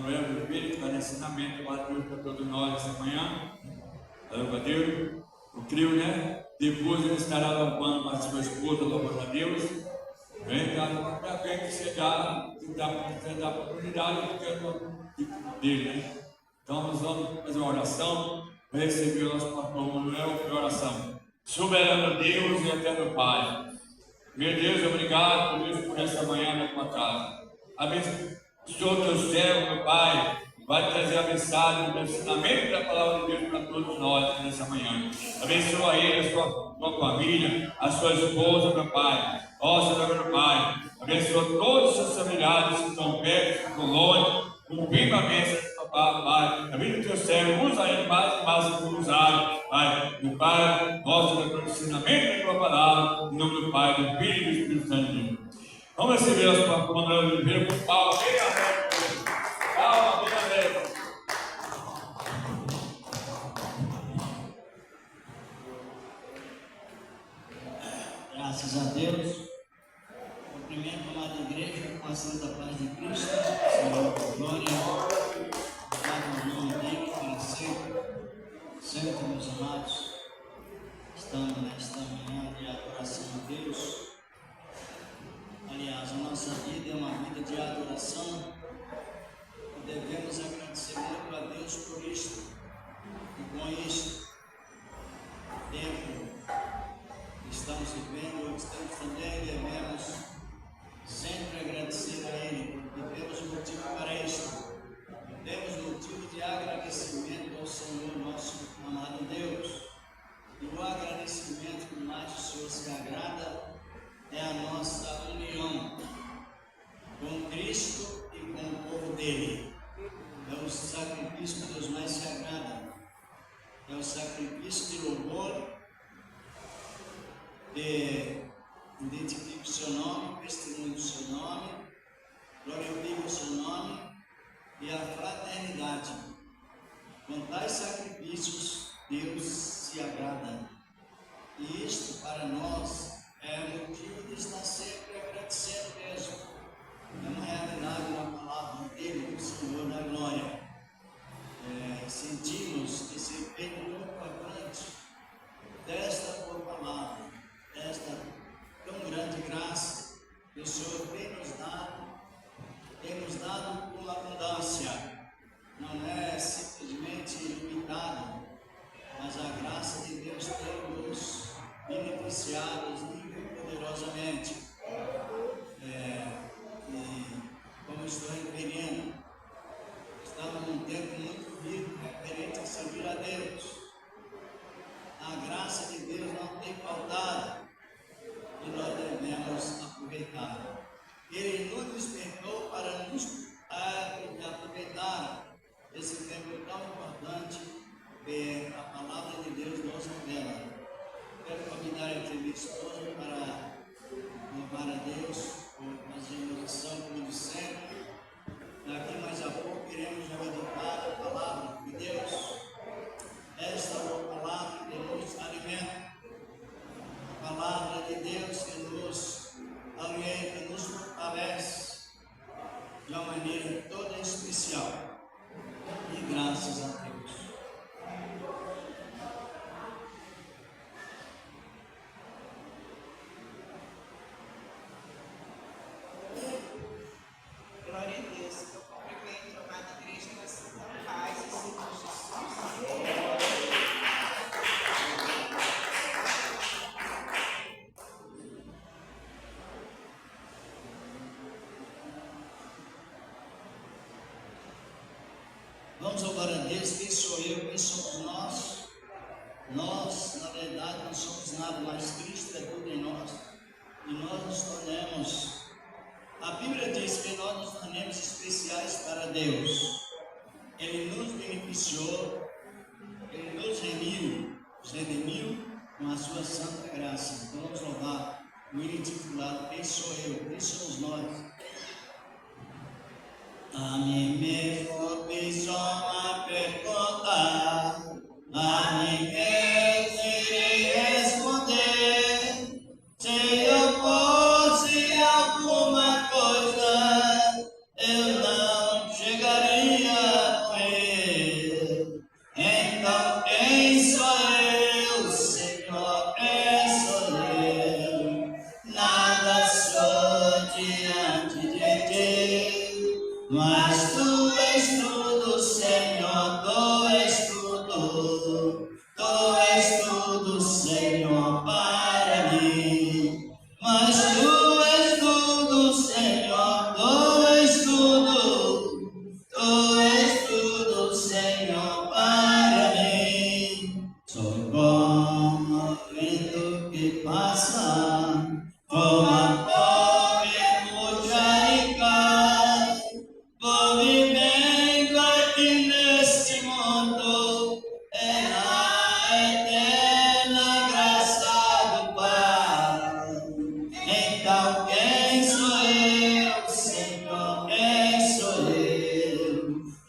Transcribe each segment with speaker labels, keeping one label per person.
Speaker 1: Manuel do Espírito, para ensinamento, glória a Deus para todos nós essa manhã. Glória a Deus. Eu creio, né? Depois ele estará louvando para a sua esposa, louvando a Deus. Vem cá, para ver que você dá a oportunidade dele, né? Então nós vamos fazer uma oração para receber o nosso pastor Manuel em oração. Soberano Deus e eterno Pai, meu Deus, obrigado por essa manhã na tua casa. Abençoe o teu servo, meu Pai, vai trazer a mensagem, o ensinamento da palavra de Deus para todos nós nessa manhã. Abençoa ele, a sua família, a sua esposa, meu Pai. Ó Senhor, meu Pai, abençoa todos os seus familiares que estão perto, que estão longe, cumprindo a bênção do Pai, Pai. A vida do teu servo, usa ele mais e mais como usado, Pai. Meu Pai, mostra o ensinamento da tua palavra, em nome do Pai, do Filho e do Espírito Santo de Deus. Vamos receber as palavras do Manuel Oliveira com palma bem aberta. Palma bem aberta.
Speaker 2: Graças a Deus. Cumprimento, amada igreja, com a santa paz de Cristo. Senhor, glória, obrigado no nome dele, para sempre, meus amados. Estamos nesta manhã de adoração a Deus. Aliás, a nossa vida é uma vida de adoração. E devemos agradecer muito a Deus por isto. E com isto, tempo que estamos vivendo, que estamos também, devemos sempre agradecer a Ele, porque temos motivo para isto. Temos motivo de agradecimento ao Senhor, nosso amado Deus. E o agradecimento que mais o Senhor se agrada é a nossa união com Cristo e com o povo dele. É o sacrifício que Deus mais se agrada. É o sacrifício de louvor, de identifique o seu nome, testemunho do seu nome, glorifique o seu nome e a fraternidade. Com tais sacrifícios, Deus se agrada. E isto para nós é motivo de estar sempre agradecendo mesmo. É uma realidade na palavra dele, do Senhor da glória. Sentimos esse efeito muito importante desta tua palavra, desta tão grande graça que o Senhor tem nos dado com abundância. Não é simplesmente limitado, mas a graça de Deus tem nos beneficiado poderosamente. E como estou referindo, estamos num tempo muito vivo referente a servir a Deus. A graça de Deus não tem faltado e nós devemos aproveitar. Ele nos despertou para nos aproveitar esse tempo tão importante que a palavra de Deus nos revela. Quero convidar a minha esposa para louvar a Deus, fazer oração como de sempre. Daqui mais a pouco iremos meditar a palavra de Deus. Esta é a palavra que nos alimenta, a palavra de Deus que nos orienta, nos fortalece de uma maneira toda especial. E graças a Deus.
Speaker 3: Glória a Deus. Eu cumprimento a amada igreja com a santa paz e Senhor Jesus.
Speaker 2: Vamos louvar a Deus. Quem sou eu? Quem somos nós? Nós, na verdade, não somos nada, mas Cristo é tudo em nós. E nós nos tornamos. A Bíblia diz que nós nos tornamos especiais para Deus. Ele nos beneficiou, Ele nos redimiu com a sua santa graça. Então vamos louvar o hino intitulado Quem sou eu? Quem somos nós? A mim mesmo fiz uma pergunta, a mim mesmo irei responder. Se eu fosse alguma coisa, eu não chegaria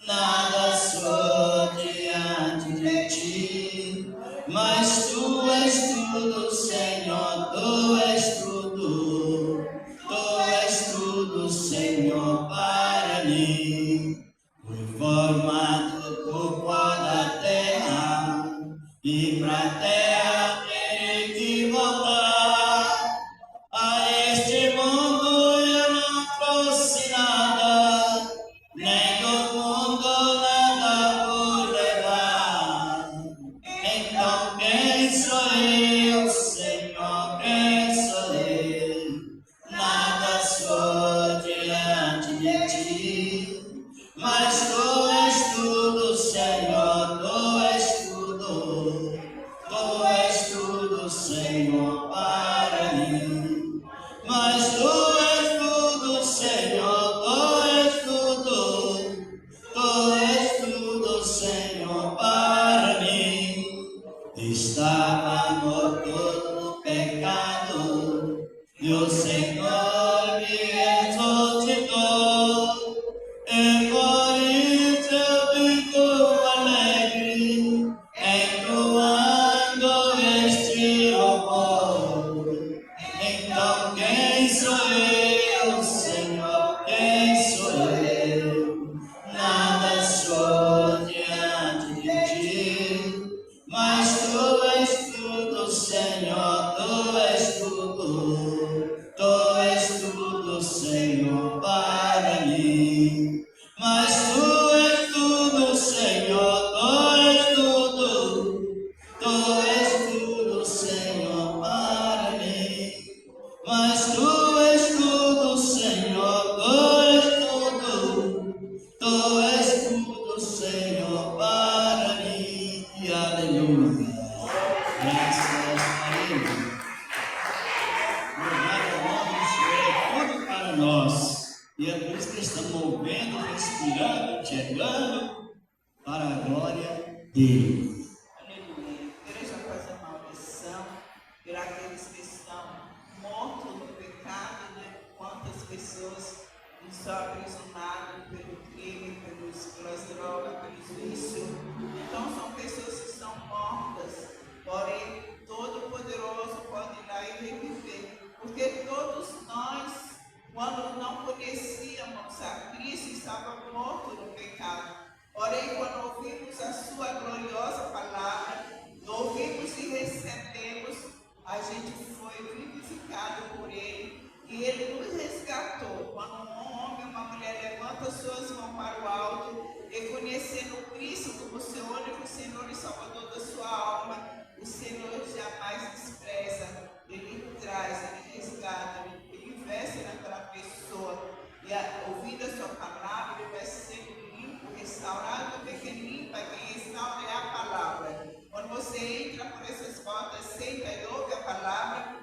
Speaker 2: nada sou diante de ti, mas tu és tudo, Senhor, tu és tudo, Senhor, para mim. Fui formado do pó da terra, e pra terra terei que voltar. A este mundo eu não trouxe nada, nem do mundo nada vou levar. Então quem sou eu, Senhor, quem sou eu? Nada sou diante de ti, mas tu és tudo, Senhor, tu és tudo, Senhor, para mim. Mas tu és tudo, Senhor, tu és tudo, Senhor, para mim. Estava morto no pecado, e o Senhor me ressuscitou. E por isso eu fico alegre, entoando este louvor. Então quem sou eu, Senhor, quem sou eu? Nada sou diante de ti, mas tu és tudo, Senhor, tu és tudo, Senhor, para mim. Mas tu és tudo, Senhor, tu és tudo, Senhor, para mim. Mas tu és tudo, Senhor, tu és tudo, Senhor, para mim. Aleluia. Graças a Deus. Louvado o nome do Senhor, é tudo para nós. E é por isso que estamos movendo, respirando, chegando para a glória dele.
Speaker 3: Aleluia. Igreja, fazer uma oração por aqueles que estão mortos no pecado, né? Quantas pessoas estão aprisionadas pelo crime, pelas drogas, pelos vícios. Então, são pessoas que estão mortas, porém, Todo-Poderoso pode ir lá e reviver. Porque todos nós, quando não conhecíamos a Cristo, estávamos mortos no pecado. Porém, quando ouvimos a sua gloriosa palavra, ouvimos e recebemos, a gente foi vivificado por Ele e Ele nos resgatou. Quando um homem ou uma mulher levanta suas mãos para o alto, reconhecendo Cristo como seu único Senhor e Salvador da sua alma, o Senhor jamais despreza, Ele traz, Ele resgata, Ele investe naquela pessoa. E ouvindo a sua palavra, Ele vai sendo limpo, restaurado, porque quem limpa, quem restaura é a palavra. Quando você entra por essas portas, senta e ouve a palavra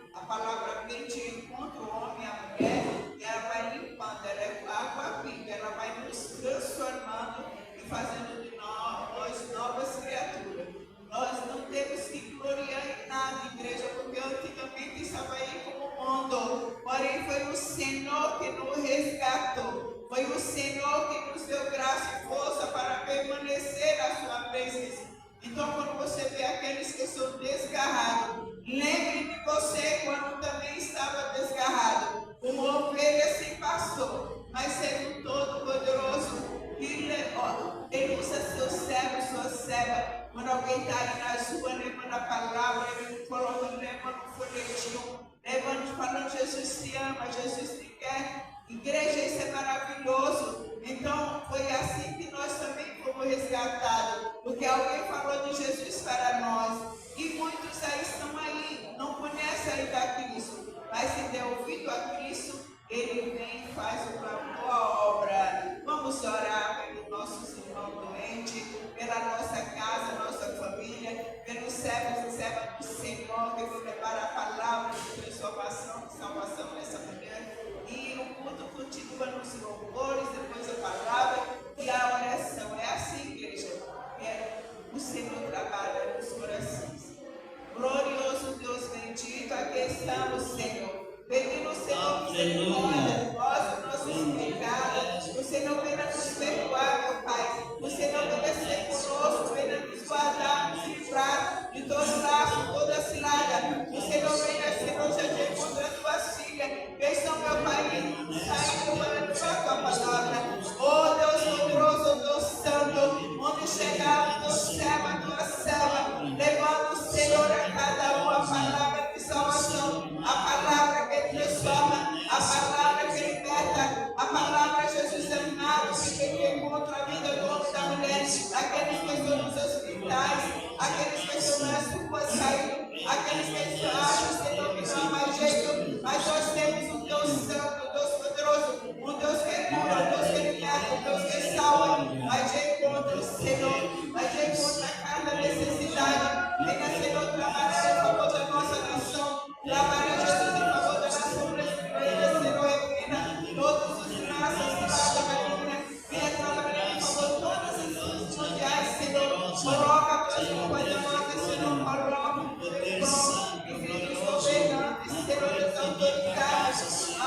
Speaker 3: vem te encontra o homem e a mulher, e ela vai limpando, ela é água viva, ela vai nos transformando e fazendo de nós novas criaturas. Nós não temos que gloriar em nada, igreja, porque antigamente estava aí como mundo. Porém, foi o Senhor que nos resgatou. Foi o Senhor que nos deu graça e força para permanecer na sua presença. Então, quando você vê aqueles que são desgarrados, lembre de você quando também estava desgarrado. Uma ovelha sem pastor, mas sendo todo-poderoso. Ele usa seu servo, sua serva. Quando alguém está aí na rua levando a palavra, ele coloca, levando um folhetinho, levando, falando, Jesus te ama, Jesus te quer. Igreja, isso é maravilhoso. Então, foi assim que nós também fomos resgatados, porque alguém falou de Jesus para nós. E muitos aí estão aí, não conhecem ainda a Cristo, mas se der ouvido a Cristo, Ele vem e faz uma boa obra. Vamos orar pelos nossos irmãos doentes, pela nossa casa, nossa família, pelos servos e servas do Senhor, que vão levar a palavra de transformação, de salvação nessa manhã. E o culto continua nos louvores, depois a palavra e a oração. É assim, igreja. O Senhor trabalha nos corações. Glorioso Deus bendito, aqui estamos, Senhor. Pedindo o Senhor misericórdia de nós, os nossos pecados. O Senhor venha nos perdoar, meu Pai. Senhor. Vai de encontro a cada necessidade. Venha, Senhor, trabalhar em favor da nossa nação. Trabalha, Jesus, em favor da nação brasileira, Senhor, reina. Todos os raças, Maria. Venha trabalhar em favor de todas as nações mundiais, Senhor. Coloca a tua companhia, Senhor, coloca o poder santo, glorioso, Senhor, das autoridades, a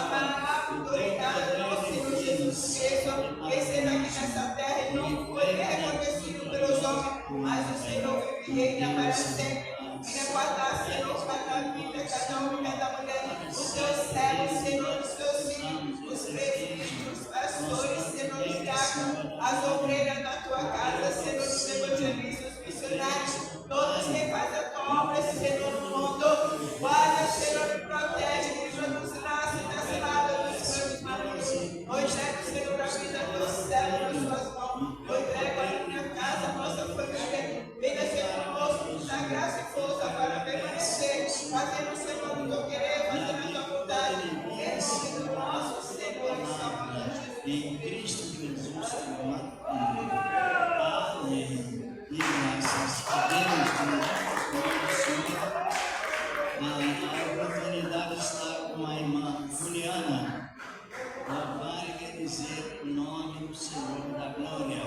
Speaker 3: autoridade, nosso Senhor Jesus Cristo, que seja aqui nessa terra e não foi reconhecido pelos homens, mas o Senhor vive e reina para sempre. Venha guardar, Senhor, cada vida, cada homem, cada mulher, os teus servos, Senhor, os teus filhos, os presbíteros, os pastores, Senhor, os diáconos, as obreiras da tua casa, Senhor, os evangelistas, os missionários, todos que fazem a tua obra, Senhor, no mundo. Guarda, Senhor, e protege, livra-nos das ladas dos seus maridos. Eu entrego, Senhor, a vida dos servos nas suas mãos. Eu entrego a minha casa, a nossa família. Venha, Senhor, conosco, nos dá graça e força para permanecer, fazendo, Senhor, o teu querer, fazendo a tua vontade. Em nome do nosso Senhor e Salvador Jesus.
Speaker 2: Em Cristo Jesus, Amém. E graças a Deus, a oportunidade está com a irmã Juliana. Louvar e bendizer o nome do Senhor da glória.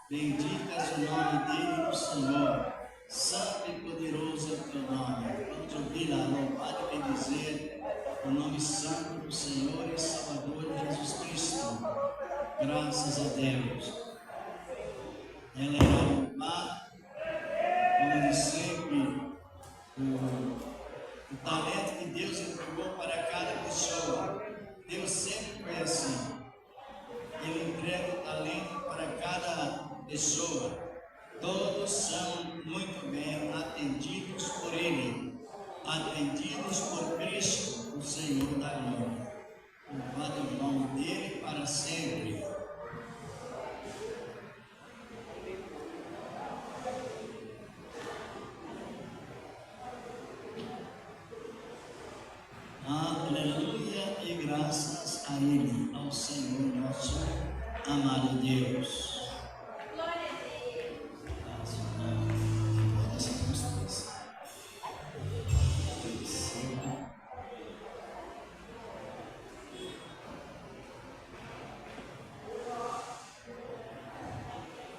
Speaker 2: Bendita o nome dele, do Senhor. Santo e poderoso é o teu nome. Vamos ouvir a louvar e bendizer o nome santo do Senhor e Salvador Jesus Cristo. Graças a Deus. Ela irá louvar, como de sempre, o talento que Deus entregou para cada pessoa. Deus sempre foi assim. Ele entrega o talento para cada pessoa. Todos são muito bem atendidos por Ele, atendidos por Cristo, o Senhor da glória. Louvado o nome dele para sempre. Aleluia e graças a Ele, ao Senhor nosso amado Deus.
Speaker 4: Glória a Deus.
Speaker 2: Graças a Deus. Essa constância.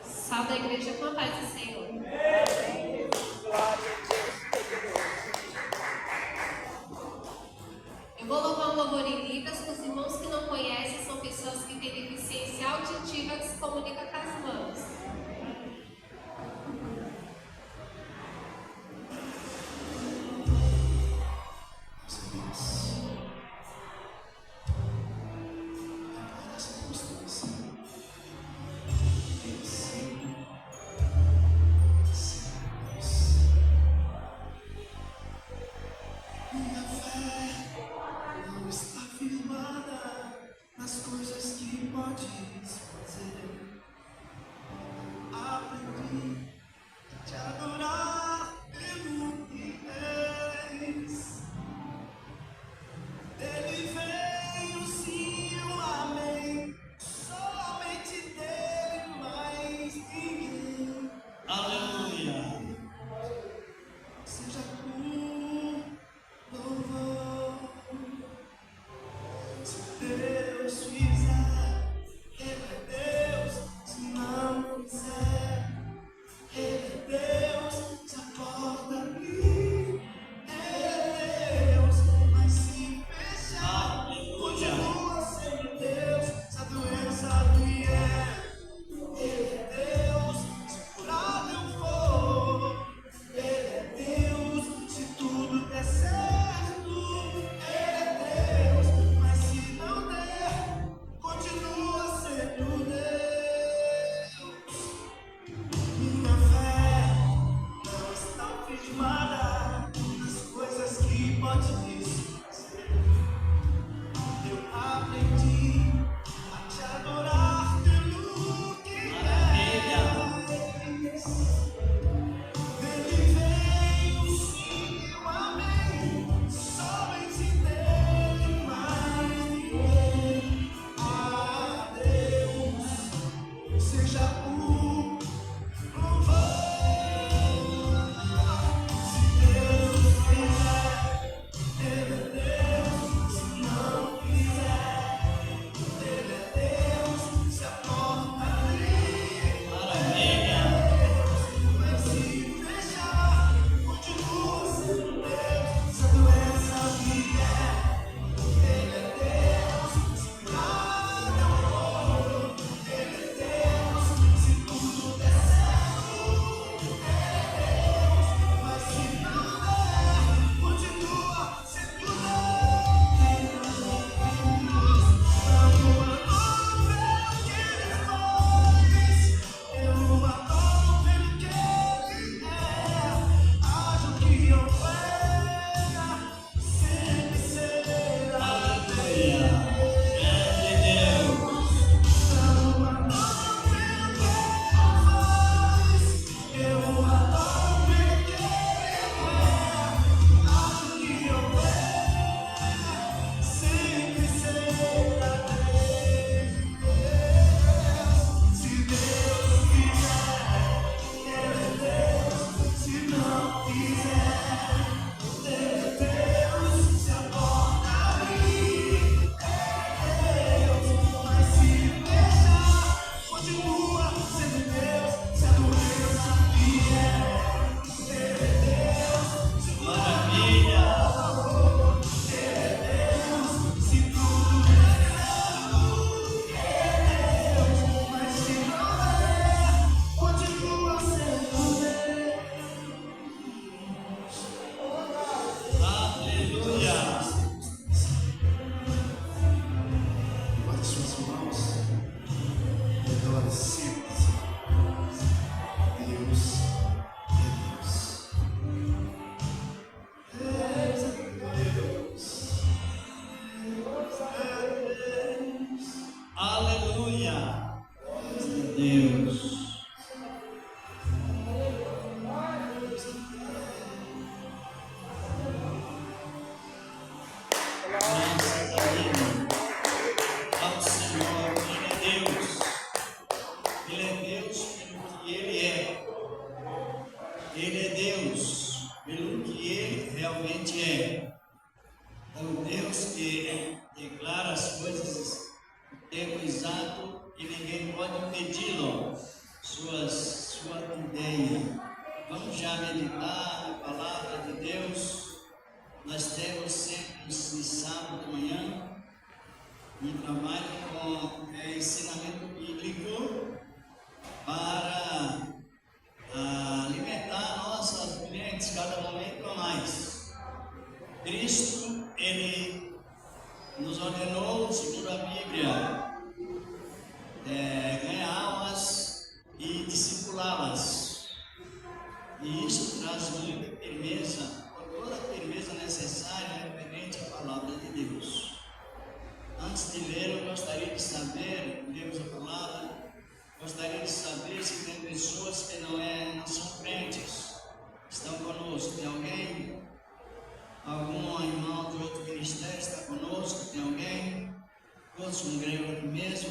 Speaker 4: Salve a igreja com a paz do Senhor. Eu vou louvar um louvor em Libras para os irmãos que não conhecem, são pessoas que têm deficiência auditiva que se comunicam com as mãos.
Speaker 5: Minha fé não está firmada nas coisas que podes fazer.
Speaker 2: sua ideia. Vamos já meditar na palavra de Deus. Nós temos sempre no sábado de manhã um trabalho com ensinamento bíblico para alimentar nossas mentes cada momento a mais. Cristo, Ele nos ordenou, segundo a Bíblia, ganhar almas e discipulá-las. E isso traz muita firmeza, toda a firmeza necessária referente à palavra de Deus. Antes de ler, eu gostaria de saber, lemos a palavra, gostaria de saber se tem pessoas que não são crentes, estão conosco. Tem alguém? Algum irmão de outro ministério está conosco? Tem alguém? Todos congregam aqui mesmo?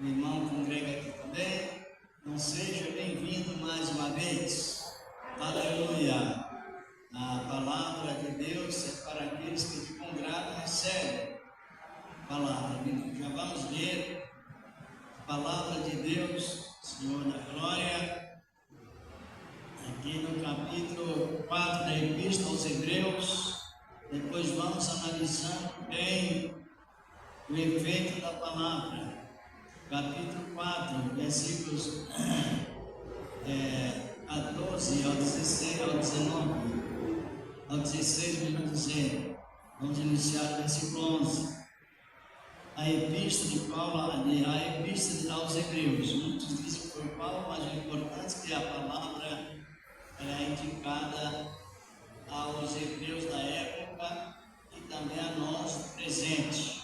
Speaker 2: O irmão congrega aqui também? Então seja bem-vindo mais uma vez. Aleluia! A palavra de Deus é para aqueles que de bom grado recebem a palavra. Já vamos ler a palavra de Deus, Senhor da Glória, aqui no capítulo 4 da Epístola aos Hebreus. Depois vamos analisando bem o efeito da palavra. Capítulo 4, versículos 14 ao 16, ao 19, ao 16, melhor dizendo. Vamos iniciar o versículo 11. A epístola de Paulo, a epístola aos Hebreus. Muitos dizem que foi Paulo, mas o importante é que a palavra é indicada aos hebreus da época e também a nós presente.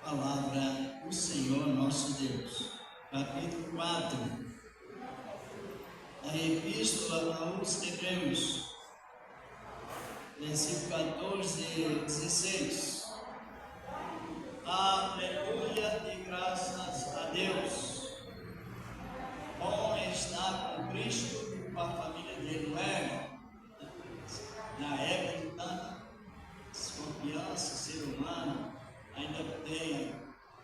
Speaker 2: A palavra do Senhor nosso Deus. Capítulo 4. A epístola aos Hebreus, versículo 14 e 16. Aleluia e graças a Deus. Bom é estar com Cristo e com a família dele, não é? Na época de tanta desconfiança, ser humano, ainda tem,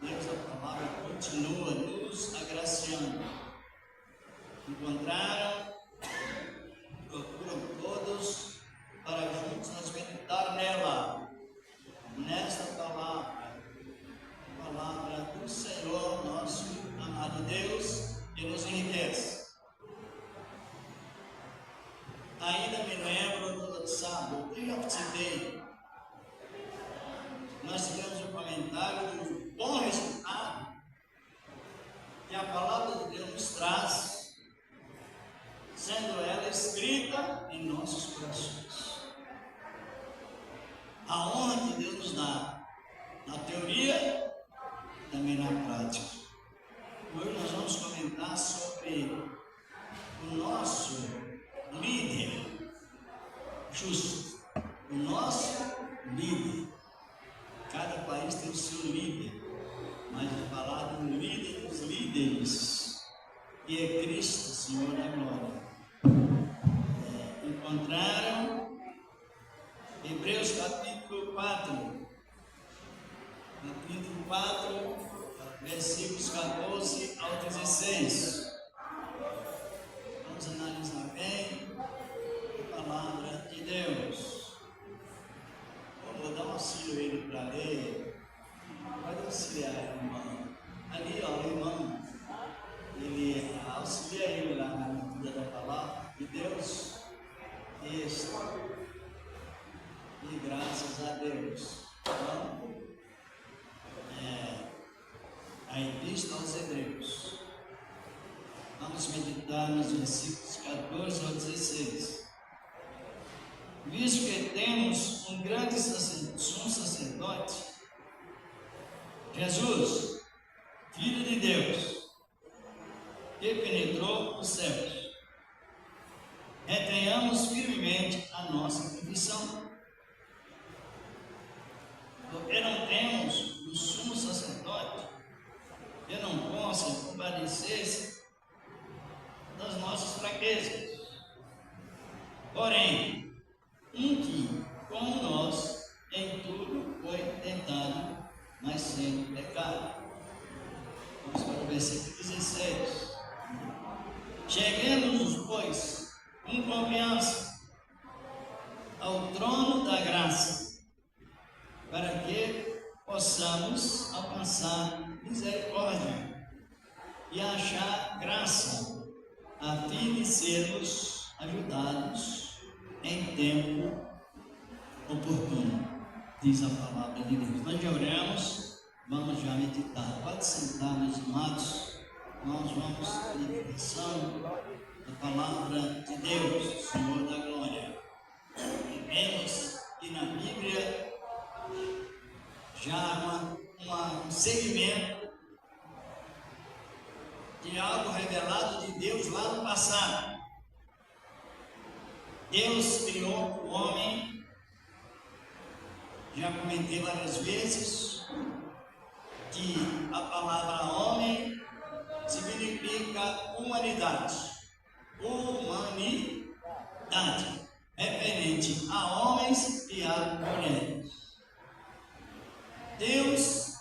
Speaker 2: Deus, a palavra continua nos agraciando. Encontraram, procuram todos para juntos nos meditar nela, nesta palavra, a palavra do Senhor, nosso amado Deus, que nos enriquece. Ainda me lembro do sábado, eu já participei. Nós tivemos um comentário do bom resultado que a palavra de Deus nos traz, sendo ela escrita em nossos corações. A honra que Deus nos dá na teoria e também na prática. Hoje nós vamos comentar sobre o nosso líder justo. O nosso líder. Cada país tem o seu líder, mas é falado do líder dos líderes, que é Cristo, Senhor da Glória. Encontraram Hebreus capítulo 4, versículos 14 ao 16. Vamos analisar bem a palavra de Deus. Vou dar um auxílio a ele para ler. Pode auxiliar, irmão. Ali, ó, o irmão, ele auxilia ele lá na leitura da palavra de Deus. Isso. E graças a Deus. Então, a epístola aos Hebreus. Vamos meditar nos versículos 14 ao 16. Visto que temos um grande sumo sacerdote, Jesus, Filho de Deus, que penetrou os céus, retenhamos firmemente a nossa confissão. Porque não temos um sumo sacerdote que não possa compadecer-se das nossas fraquezas, porém, um que, como nós, em tudo foi tentado, mas sem pecado. Vamos para o versículo 16. Cheguemos, pois, com confiança ao trono da graça, para que possamos alcançar misericórdia e achar graça, a fim de sermos ajudados em tempo oportuno, diz a palavra de Deus. Nós já oramos, vamos já meditar. Pode sentar, meus amados, nós vamos à meditação da palavra de Deus, Senhor da glória. E vemos que na Bíblia já um segmento de algo revelado de Deus lá no passado. Deus criou o homem, já comentei várias vezes que a palavra homem significa humanidade, referente a homens e a mulheres. Deus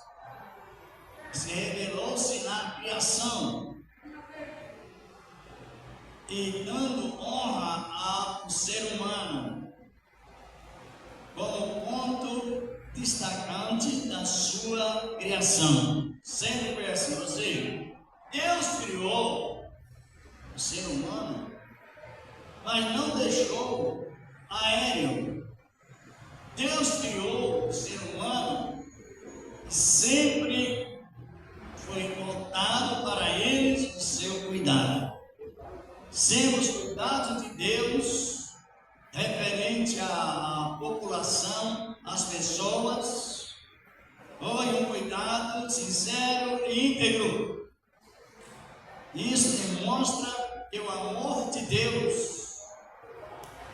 Speaker 2: se revelou-se na criação e dando honra ao ser humano como ponto destacante da sua criação. Sempre foi assim, ou seja, Deus criou o ser humano, mas não deixou aéreo. Deus criou o ser humano e sempre foi voltado para eles o seu cuidado. Sermos cuidados de Deus referente à população, às pessoas, foi um cuidado sincero e íntegro. Isso demonstra que o amor de Deus,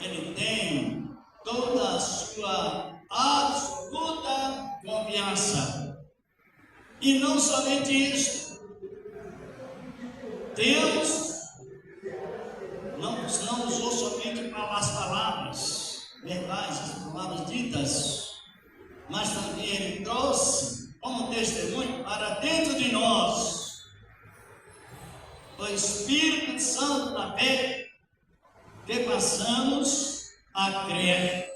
Speaker 2: ele tem toda a sua absoluta confiança. E não somente isso, Deus não usou somente as palavras verbais, as palavras ditas, mas também Ele trouxe como testemunho para dentro de nós o Espírito Santo da fé, que passamos a crer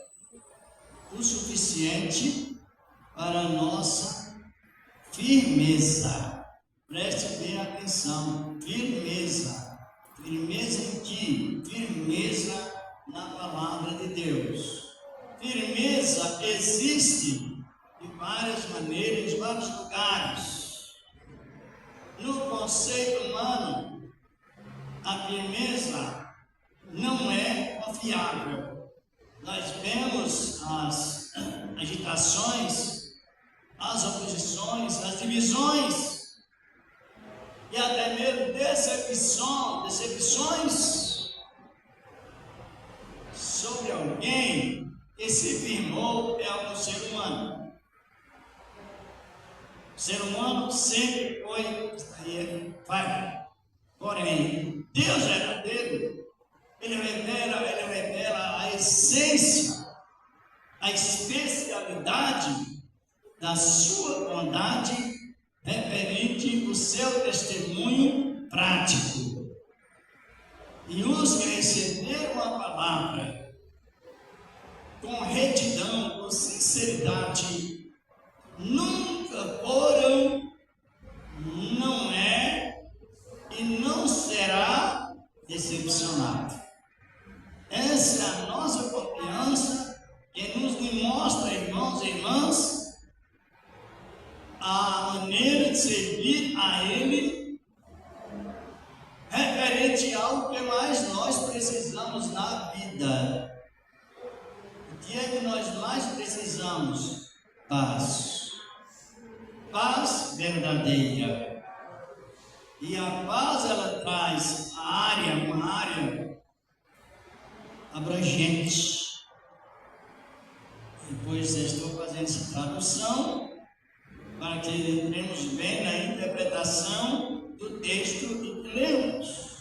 Speaker 2: o suficiente para a nossa firmeza. Preste bem atenção, firmeza. Firmeza em que? Firmeza na palavra de Deus. Firmeza existe de várias maneiras, em vários lugares. No conceito humano, a firmeza não é confiável. Nós vemos as agitações, as oposições, as divisões, e até mesmo decepções sobre alguém que se firmou é algum ser humano. O ser humano sempre foi falho. Porém, Deus é verdadeiro. Ele revela a essência, a especialidade da sua bondade referente ao seu testemunho prático. E os que receberam a palavra com retidão, com sinceridade, nunca foram, não é e não será decepcionado. Essa é a nossa confiança que nos demonstra, irmãos e irmãs, a maneira de servir a Ele referente ao que mais nós precisamos na vida. O que é que nós mais precisamos? Paz. Paz verdadeira. E a paz, ela traz uma área abrangente. Depois estou fazendo essa tradução para que entremos bem na interpretação do texto que lemos.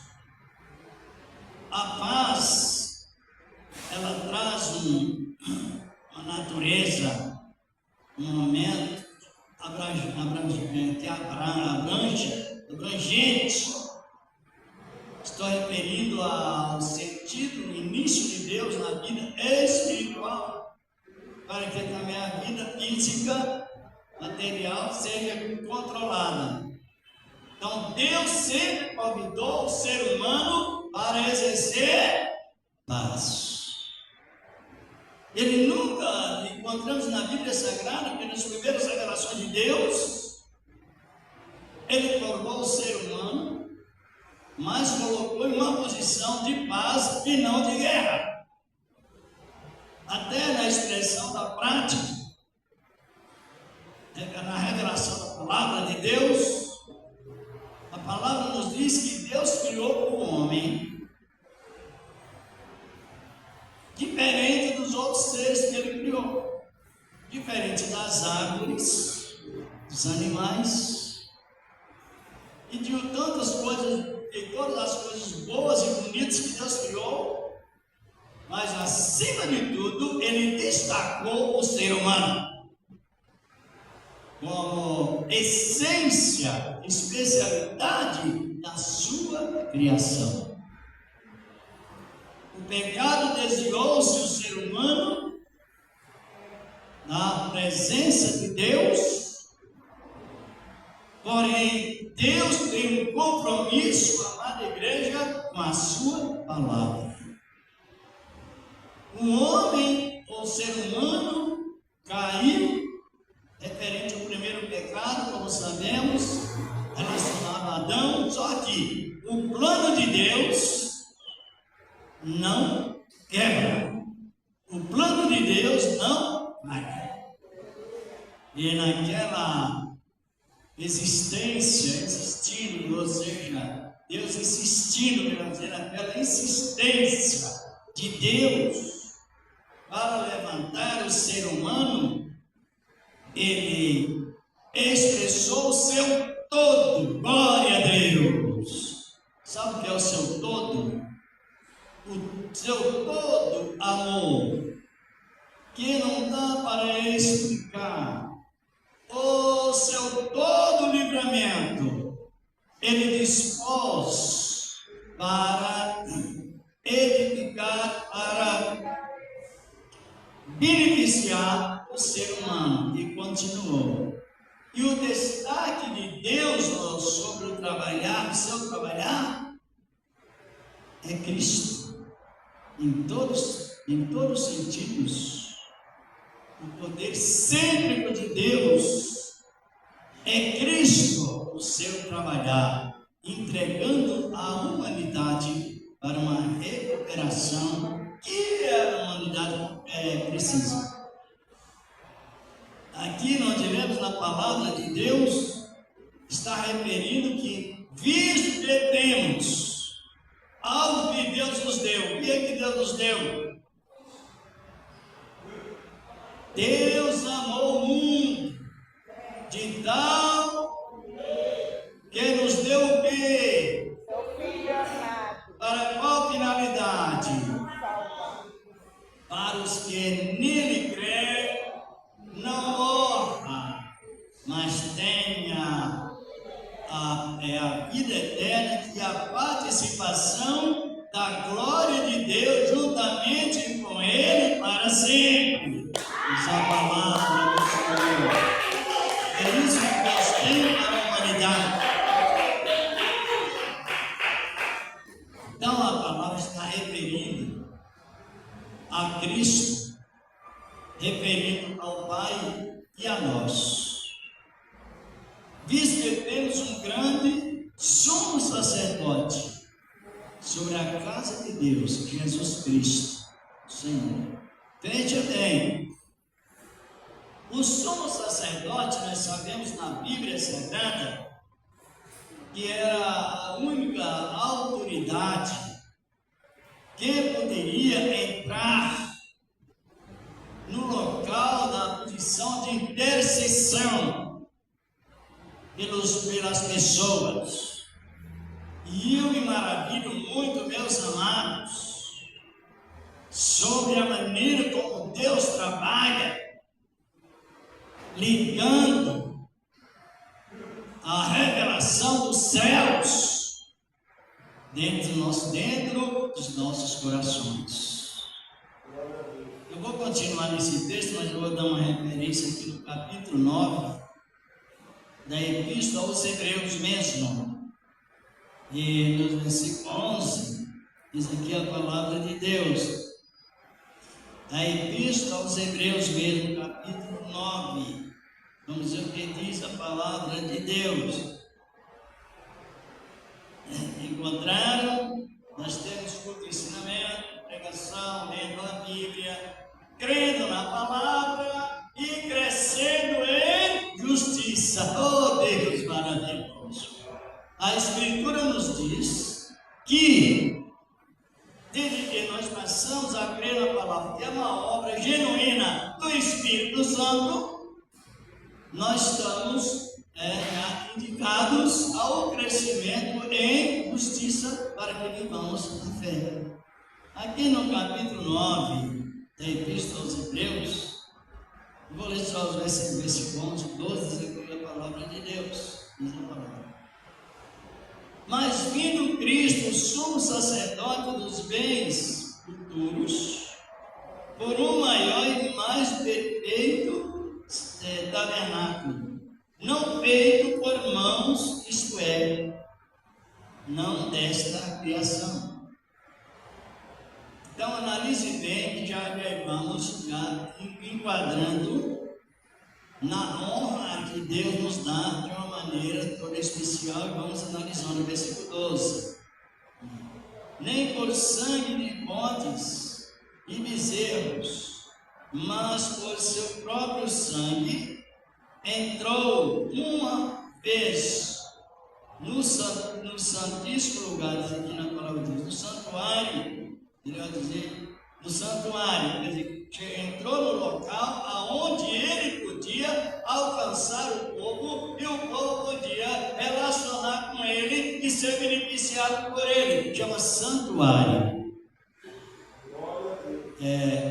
Speaker 2: A paz, ela traz uma natureza, um momento abrangente. Estou referindo ao sentido, o início de Deus na vida espiritual, para que também a vida física, material, seja controlada. Então, Deus sempre convidou o ser humano para exercer paz. Ele nunca, encontramos na Bíblia Sagrada, que nas primeiras revelações de Deus, Ele formou o ser humano, mas colocou em uma posição de paz e não de guerra. Até na expressão da prática, na revelação da palavra de Deus, a palavra nos diz que Deus criou o homem diferente dos outros seres que Ele criou, diferente das árvores, dos animais e de tantas coisas, e todas as coisas boas e bonitas que Deus criou, mas acima de tudo Ele destacou o ser humano como essência, especialidade da sua criação. O pecado desviou-se o ser humano da presença de Deus, porém Deus tem um compromisso, amada igreja, com a sua palavra. O homem, ou ser humano, caiu, referente ao primeiro pecado, como sabemos, relacionado a Adão, só que o plano de Deus não quebra. O plano de Deus não vai. E naquela existindo, ou seja, Deus insistindo, quer dizer, naquela insistência de Deus para levantar o ser humano, Ele expressou o seu todo. Glória a Deus. Sabe o que é o seu todo? O seu todo amor, que não dá para explicar. O seu todo livramento, Ele dispôs para edificar, para beneficiar o ser humano, e continuou. E o destaque de Deus sobre o trabalhar, o seu trabalhar, é Cristo. Em todos os sentidos, o poder cêntrico de Deus é Cristo, o seu trabalhar, entregando a humanidade para uma recuperação que a humanidade precisa. Aqui nós diremos na palavra de Deus, está referindo que, visto que temos algo que Deus nos deu. O que é que Deus nos deu? Deus amou o mundo de tal que nos deu o quê? Para qual finalidade? Para os que nele creem, não morra, mas tenha a vida eterna e a participação da glória de Deus juntamente com Ele para sempre. Essa palavra do Senhor. É isso que Deus tem para a humanidade. Então a palavra está referindo a Cristo, referindo ao Pai e a nós. Visto que temos um grande sumo sacerdote sobre a casa de Deus, Jesus Cristo, Senhor. Veja bem, o sumo sacerdote, nós sabemos na Bíblia Sagrada, que era a única autoridade que poderia entrar no local da posição de intercessão pelas pessoas. E eu me maravilho muito, meus amados, sobre a maneira como Deus trabalha, ligando a revelação dos céus dentro dos nossos corações. Eu vou continuar nesse texto, mas eu vou dar uma referência aqui no capítulo 9 da Epístola aos Hebreus mesmo. E no versículo 11, diz aqui a palavra de Deus. A Epístola aos Hebreus mesmo, capítulo 9. Vamos ver o que diz a palavra de Deus. Encontraram? Nós temos culto, ensinamento, pregação, lendo a Bíblia, crendo na palavra e crescendo em justiça. Oh Deus maravilhoso! A Escritura nos diz que, desde que nós passamos a crer na palavra, que é uma obra genuína do Espírito Santo, nós estamos indicados ao crescimento em justiça para que vivamos a fé. Aqui no capítulo 9 da Epístola aos Hebreus, eu vou ler só os versículos 11 e 12, diz aqui a palavra de Deus. Diz a palavra. Mas vindo Cristo, sumo sacerdote dos bens futuros, por um maior e mais perfeito tabernáculo, não feito por mãos, isto é, não desta criação. Então analise bem que já vamos enquadrando na honra que Deus nos dá de uma maneira toda especial, e vamos analisando o versículo 12. Nem por sangue de bodes e bezerros, mas por seu próprio sangue, entrou uma vez no santíssimo lugar, aqui na palavra de Deus, no santuário, melhor dizer, no santuário, quer dizer, entrou no local aonde ele podia alcançar o povo e o povo podia relacionar com ele e ser beneficiado por ele. Chama santuário.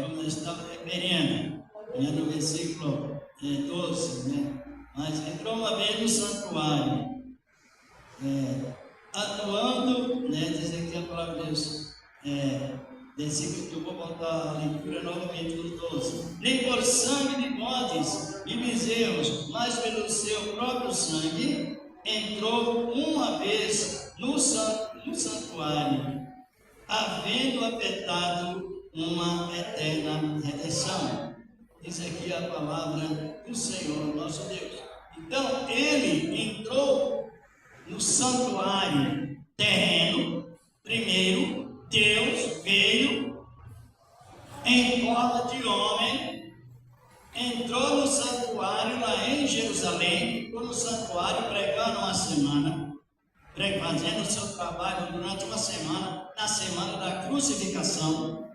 Speaker 2: Como nós estamos referindo, no versículo 12, né? Mas entrou uma vez no santuário, atuando, né? Diz aqui a palavra de Deus, versículo que eu vou botar a leitura novamente no 12. Nem por sangue de bodes e bezerros, mas pelo seu próprio sangue, entrou uma vez no santuário, havendo afetado uma eterna redenção. Diz aqui a palavra do Senhor nosso Deus. Então ele entrou no santuário terreno. Primeiro Deus veio em forma de homem, entrou no santuário lá em Jerusalém, ficou no santuário pregando uma semana, fazendo o seu trabalho durante uma semana, na semana da crucificação.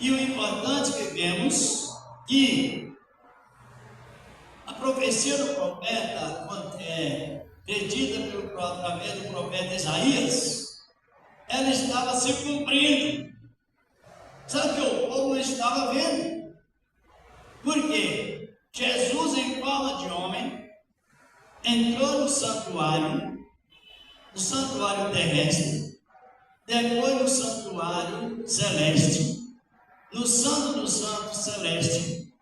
Speaker 2: E o importante que vemos que a profecia do profeta, predita através do profeta Isaías, ela estava se cumprindo. Sabe que o povo não estava vendo? Por quê? Jesus, em forma de homem, entrou no santuário terrestre, depois no santuário celeste, no Santo dos Santos celeste,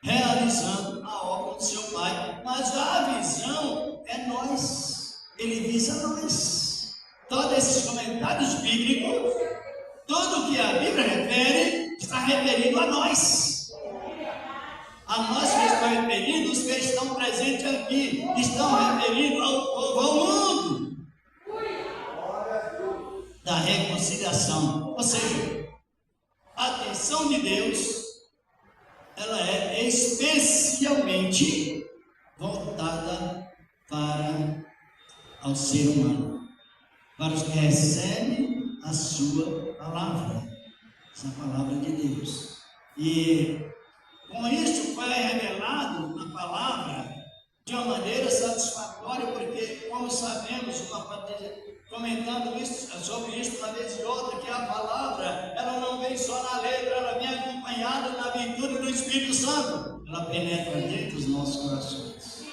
Speaker 2: realizando a obra do seu Pai. Mas a visão é nós, ele visa nós. Todos esses comentários bíblicos, tudo que a Bíblia refere, está referindo a nós. A nós que estão referindo, os que estão presentes aqui, estão referindo ao povo, ao mundo da reconciliação. Ou seja, a atenção de Deus, ela é especialmente voltada para ao ser humano, para os que recebem a sua palavra, essa palavra de Deus. E com isso foi revelado na palavra de uma maneira satisfatória, porque, como sabemos, comentando sobre isso uma vez e outra, que a palavra, ela não vem só na letra, ela vem acompanhada na virtude do Espírito Santo. Ela penetra dentro dos nossos corações,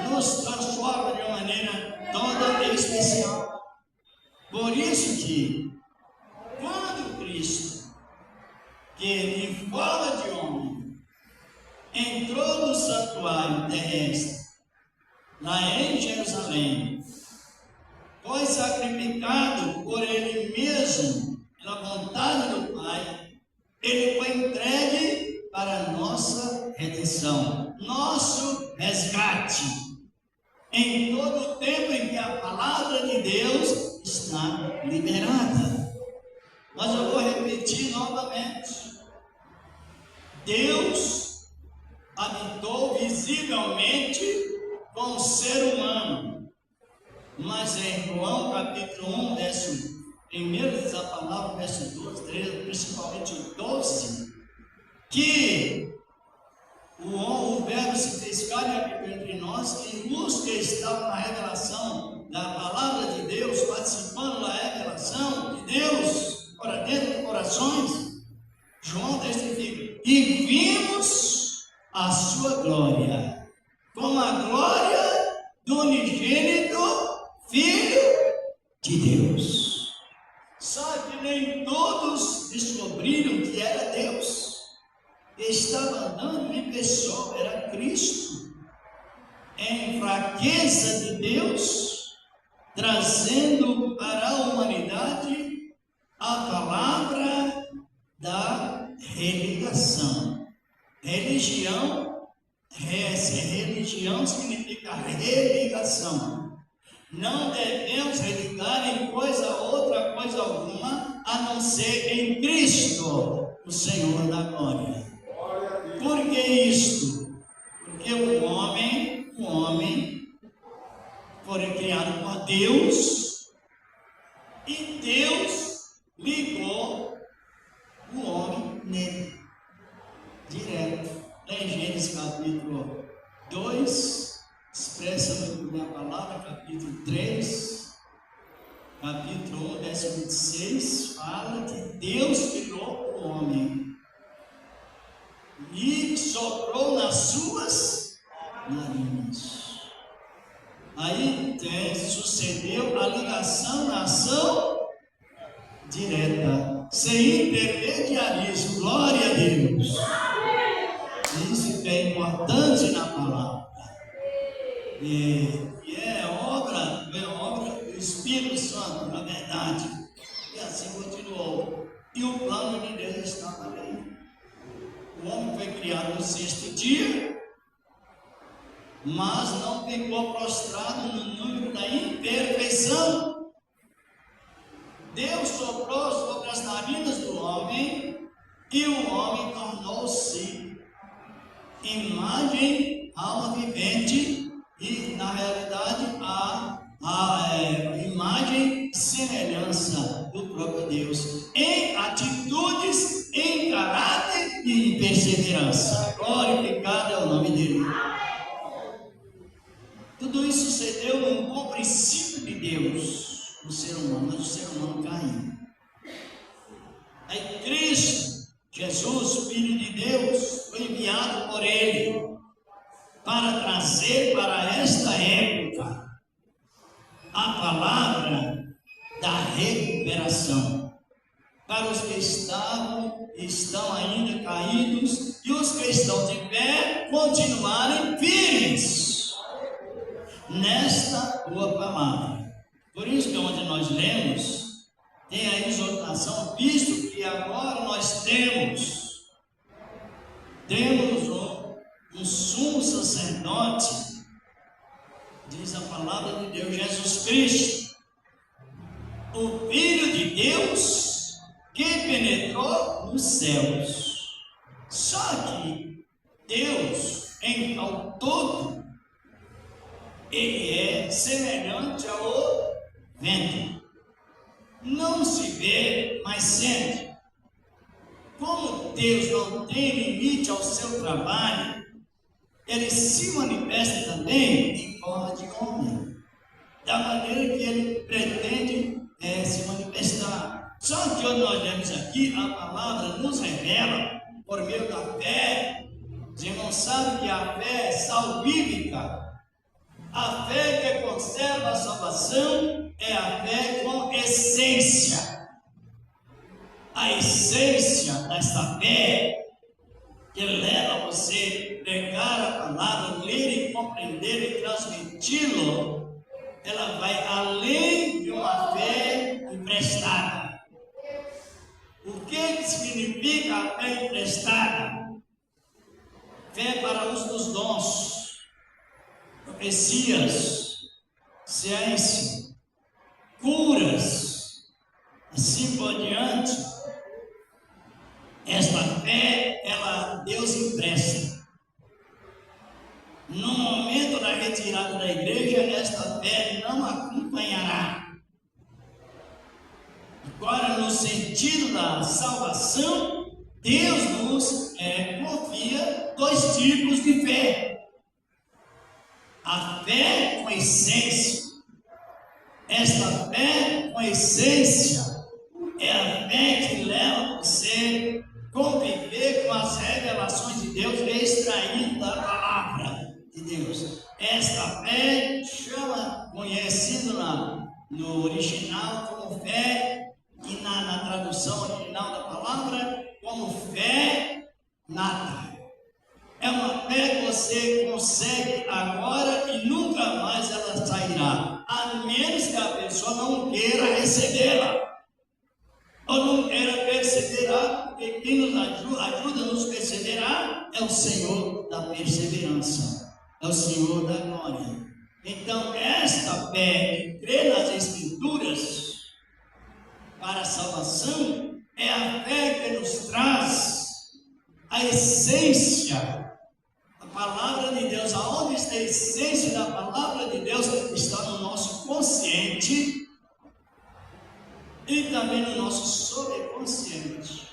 Speaker 2: nos transforma de uma maneira toda especial. isso que, quando Cristo, que em forma de homem, entrou no santuário terrestre, lá em Jerusalém, foi sacrificado por Ele mesmo, pela vontade do Pai, Ele foi entregue para a nossa redenção, nosso resgate, em todo o tempo em que a palavra de Deus está liberada. Mas eu vou repetir novamente. Deus habitou visivelmente com o ser humano. Mas em João capítulo 1, verso 1, diz a palavra, verso 12, 13, principalmente o 12, que o verbo se fez carne e habitou entre nós, que os que estavam na revelação da palavra de Deus, participando da revelação de Deus, para dentro dos corações, João testifica, e vimos a sua glória, como a glória do unigênito Filho de Deus. Só que nem todos descobriram que era Deus. Estava andando em pessoa, era Cristo, em fraqueza de Deus, trazendo para a humanidade a palavra da religação. Religião significa religação. Não devemos religar em outra coisa alguma, a não ser em Cristo, o Senhor da glória. Por que isto? Porque o homem foi criado por Deus, e Deus ligou o homem nele, direto. Em Gênesis capítulo 2, expressa muito bem a palavra, capítulo 3, capítulo 1, verso 26, fala que Deus criou o homem e soprou nas suas narinas. Aí sucedeu a ligação na ação direta, sem intermediarismo. Glória a Deus. Isso que é importante na palavra. E é obra do Espírito Santo, na verdade. E assim continuou. E o plano de Deus estava ali. O homem foi criado no 6º dia, mas não ficou prostrado no número da imperfeição. Deus soprou sobre as narinas do homem, e o homem tornou-se imagem, alma vivente, e na realidade a imagem e semelhança do próprio Deus, em atitudes, em caráter e em perseverança. Glorificado é o nome dele. Tudo isso sucedeu num bom princípio de Deus no ser humano, mas o ser humano caiu. Aí Cristo, Jesus, Filho de Deus, foi enviado por Ele para trazer para esta época a palavra da recuperação para os que estão ainda caídos, e os que estão de pé continuarem firmes nesta boa palavra. Por isso que onde nós lemos, tem a exortação, visto que agora nós temos um sumo sacerdote, diz a palavra de Deus, Jesus Cristo, o Filho de Deus, que penetrou nos céus. Só que Deus, em ao todo, Ele é semelhante ao vento. Não se vê, mas sente. Como Deus não tem limite ao seu trabalho, Ele se manifesta também em forma de homem, da maneira que Ele pretende se manifestar. Só que nós vemos aqui, a palavra nos revela, por meio da fé. Os irmãos sabem que a fé é salvífica, a fé que conserva a salvação, é a fé com essência. A essência desta fé que leva você a pregar a palavra, ler e compreender e transmiti-lo, ela vai além de uma fé emprestada. O que significa a fé emprestada? Fé para uso dos dons, profecias, ciência, curas, assim por diante. Esta fé, Deus empresta. No momento da retirada da igreja, esta fé não acompanhará. Agora, no sentido da salvação, Deus nos confia 2 tipos de fé. A fé com essência. Esta fé com essência é a fé que leva você a conviver com as revelações de Deus extraídas da palavra de Deus. Esta fé conhecido no original como fé, e na tradução original da palavra, como fé nata. É uma fé que você consegue agora e nunca mais ela sairá, a menos que a pessoa não queira recebê-la, ou não queira perseverar, porque quem nos ajuda a nos perseverar é o Senhor da perseverança, é o Senhor da glória. Então, esta fé que crê nas Escrituras para a salvação é a fé que nos traz a essência da palavra de Deus. Aonde está a essência da palavra de Deus? Está no nosso consciente e também no nosso subconsciente.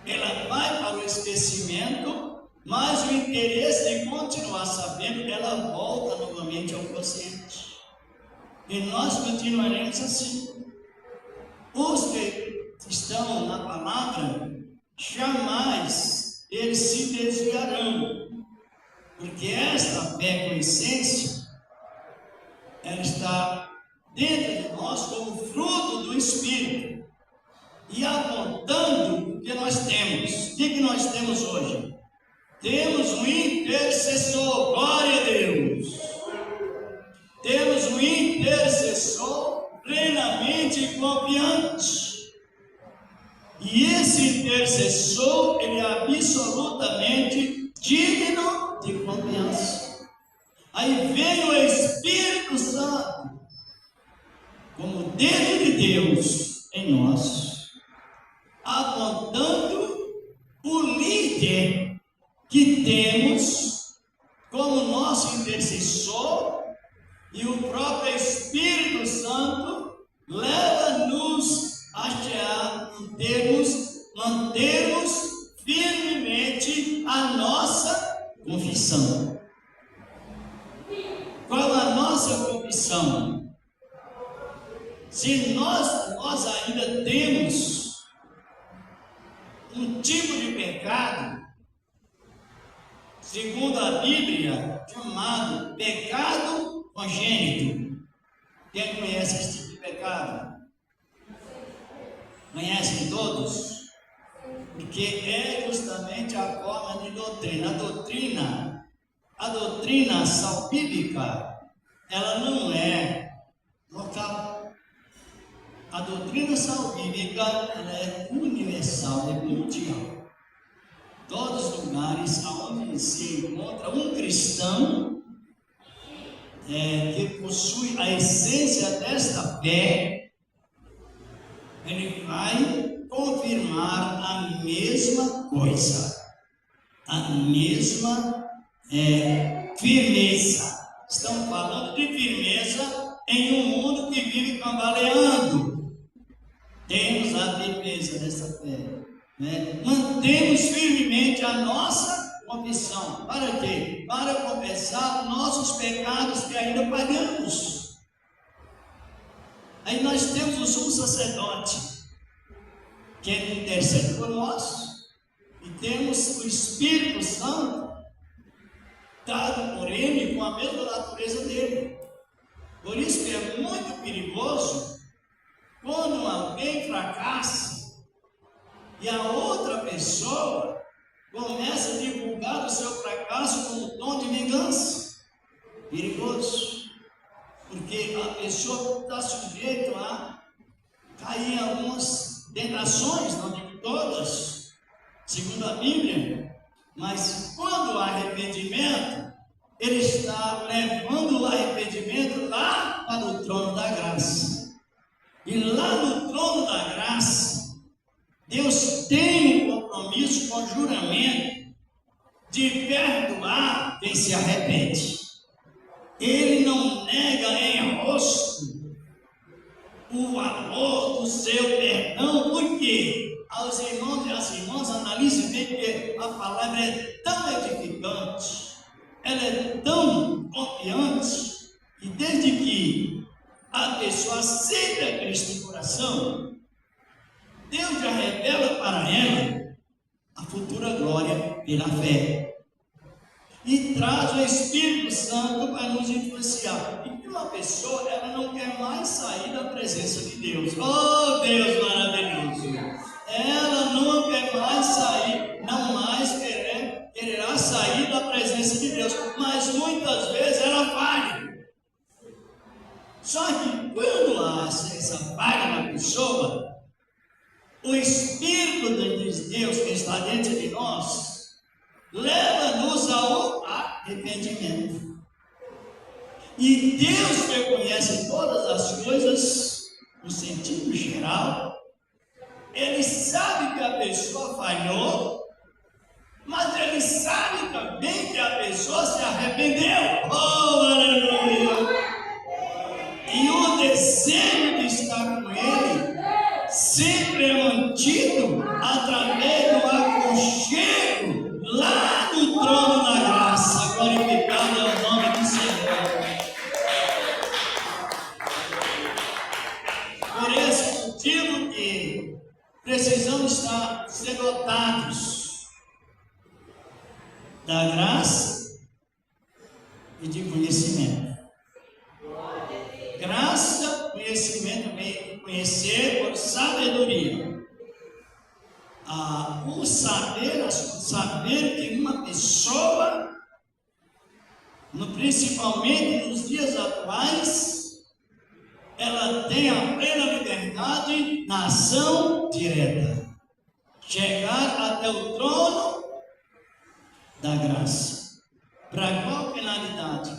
Speaker 2: Ela vai para o esquecimento, mas o interesse de continuar sabendo, ela volta novamente ao consciente. E nós continuaremos assim. Os que estão na palavra, jamais eles se desviarão, porque esta fé com essência, ela está dentro de nós como fruto do Espírito, e apontando o que nós temos. O que nós temos hoje? Temos um intercessor, glória a Deus. Temos um intercessor plenamente confiante. E esse intercessor, ele é absolutamente digno de confiança. Aí vem o Espírito Santo, como dedo de Deus em nós, apontando o líder que temos como nosso intercessor, e o próprio Espírito Santo leva-nos a mantermos firmemente a nossa confissão. Qual a nossa confissão? Se nós ainda temos um tipo de pecado, segundo a Bíblia, chamado pecado congênito. Quem conhece esse tipo de pecado? Conhecem todos? Porque é justamente a forma de doutrina. A doutrina salvífica, ela não é local. A doutrina salvífica, ela é universal, é mundial. Todos os lugares onde se encontra um cristão que possui a essência desta fé, ele vai confirmar a mesma coisa, a mesma firmeza. Estamos falando de firmeza em um mundo que vive cambaleando. Temos a firmeza dessa fé, né? Mantemos firmemente a nossa confissão. Para quê? Para confessar nossos pecados que ainda pagamos. Aí nós temos o sumo sacerdote, que intercede por nós, e temos o Espírito Santo, dado por ele com a mesma natureza dele. Por isso que é muito perigoso quando alguém fracassa e a outra pessoa começa a divulgar o seu fracasso como tom de vingança. Perigoso. Porque a pessoa está sujeita a cair em algumas tentações, não digo todas, segundo a Bíblia, mas quando há arrependimento, ele está levando o arrependimento lá para o trono da graça. E lá no trono da graça, Deus tem um compromisso com juramento de perdoar quem se arrepende. Ele não nega em rosto o valor do seu perdão, porque aos irmãos e às irmãs analisem bem que a palavra é tão edificante, ela é tão confiante, e desde que a pessoa aceita a Cristo em coração, Deus já revela para ela a futura glória pela fé. E traz o Espírito Santo para nos influenciar. E uma pessoa, ela não quer mais sair da presença de Deus. Oh, Deus maravilhoso! Ela não quer mais sair, não mais quererá sair da presença de Deus. Mas muitas vezes ela falha. Só que quando há essa falha na pessoa, o Espírito de Deus que está dentro de nós leva-nos ao arrependimento. E Deus, que conhece todas as coisas no sentido geral, Ele sabe que a pessoa falhou, mas Ele sabe também que a pessoa se arrependeu. Oh, aleluia! E o desejo de estar com Ele sempre é mantido através do aconchego lá no trono da graça. Glorificado é o nome do Senhor. Por esse motivo que precisamos ser dotados da graça e de conhecimento. Graça, conhecimento, conhecer por sabedoria. O saber que uma pessoa, principalmente nos dias atuais, ela tem a plena liberdade na ação direta. Chegar até o trono da graça. Para qual finalidade?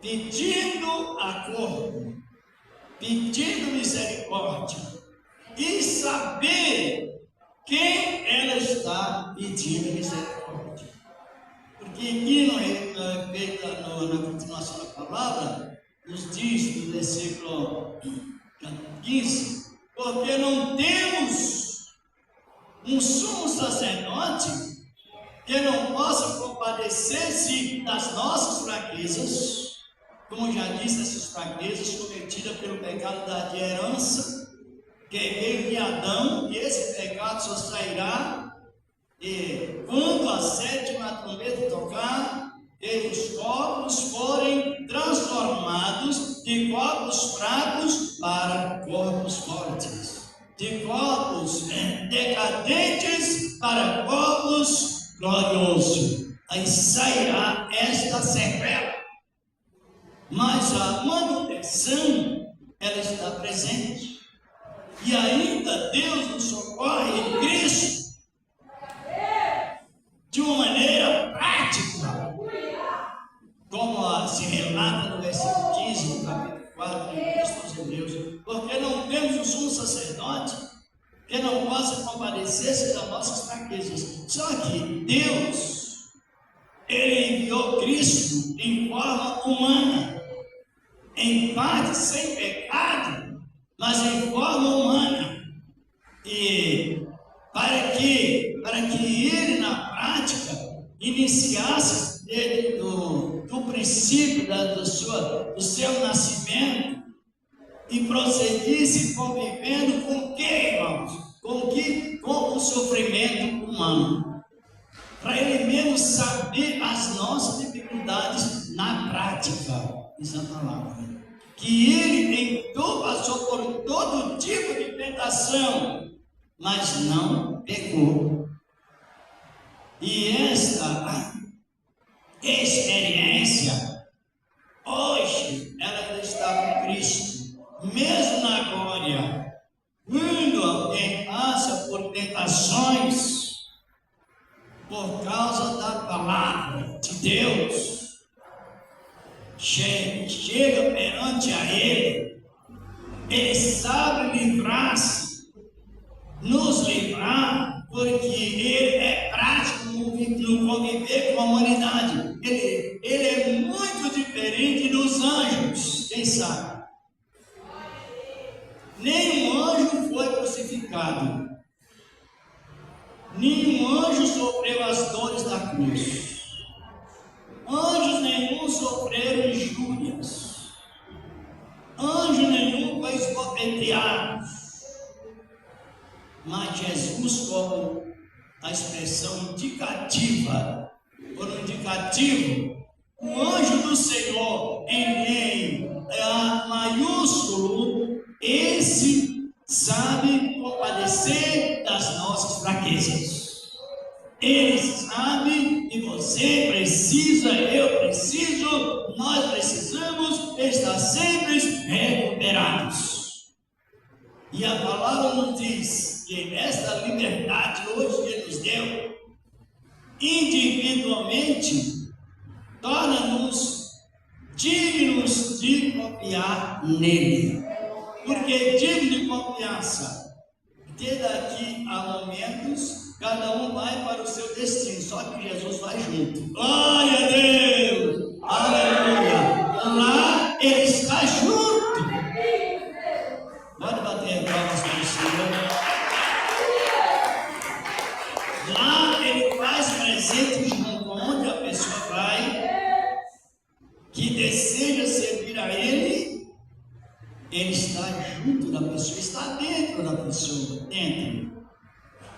Speaker 2: Pedindo acordo, pedindo misericórdia e saber quem ela está pedindo misericórdia. Porque aqui na continuação da palavra, nos diz no versículo 15, porque não temos um sumo sacerdote que não possa compadecer-se das nossas fraquezas, como já disse, essas fraquezas cometidas pelo pecado da herança, que veio de Adão, e esse pecado só sairá quando a sétima trombeta tocar e os corpos forem transformados de corpos fracos para corpos fortes, de corpos decadentes para corpos gloriosos. Aí sairá esta sequela. Mas a manutenção, ela está presente. E ainda Deus nos socorre em Cristo de uma maneira prática, como se relata no versículo 15 do capítulo 4 de Cristo aos Hebreus, porque não temos um sumo sacerdote que não possa compadecer-se das nossas fraquezas. Só que Deus, Ele enviou Cristo em forma humana, em parte sem pecado, mas em forma humana, e para que Ele na prática iniciasse desde do princípio do seu nascimento e prosseguisse convivendo com o que, irmãos? Com o sofrimento humano, para Ele mesmo saber as nossas dificuldades na prática. Isso é a palavra. que ele passou por todo tipo de tentação, mas não pecou. E esta experiência, hoje, ela ainda está com Cristo, mesmo na glória. Quando alguém passa por tentações, por causa da palavra de Deus, chega perante a Ele, Ele sabe livrar-se, nos livrar, porque Ele é prático no conviver com a humanidade. Ele é muito diferente dos anjos, quem sabe? Nenhum anjo foi crucificado, nenhum anjo sofreu as dores da cruz. Anjos nenhum sofreram injúrias. Anjo nenhum foi esbofeteado. Mas Jesus, como a expressão indicativa, por um indicativo, o anjo do Senhor em maiúsculo, esse sabe compadecer das nossas fraquezas. Ele sabe que você precisa, eu preciso, nós precisamos estar sempre recuperados. E a palavra nos diz que esta liberdade hoje que Ele nos deu, individualmente, torna-nos dignos de confiar nele. Porque digno de confiança, de daqui a momentos, cada um vai para o seu destino, só que Jesus vai junto. Glória a Deus! Aleluia! Lá Ele está junto. Pode bater palmas para o Senhor. Lá Ele faz presente junto, onde a pessoa vai, que deseja servir a Ele. Ele está junto da pessoa, está dentro da pessoa, dentro.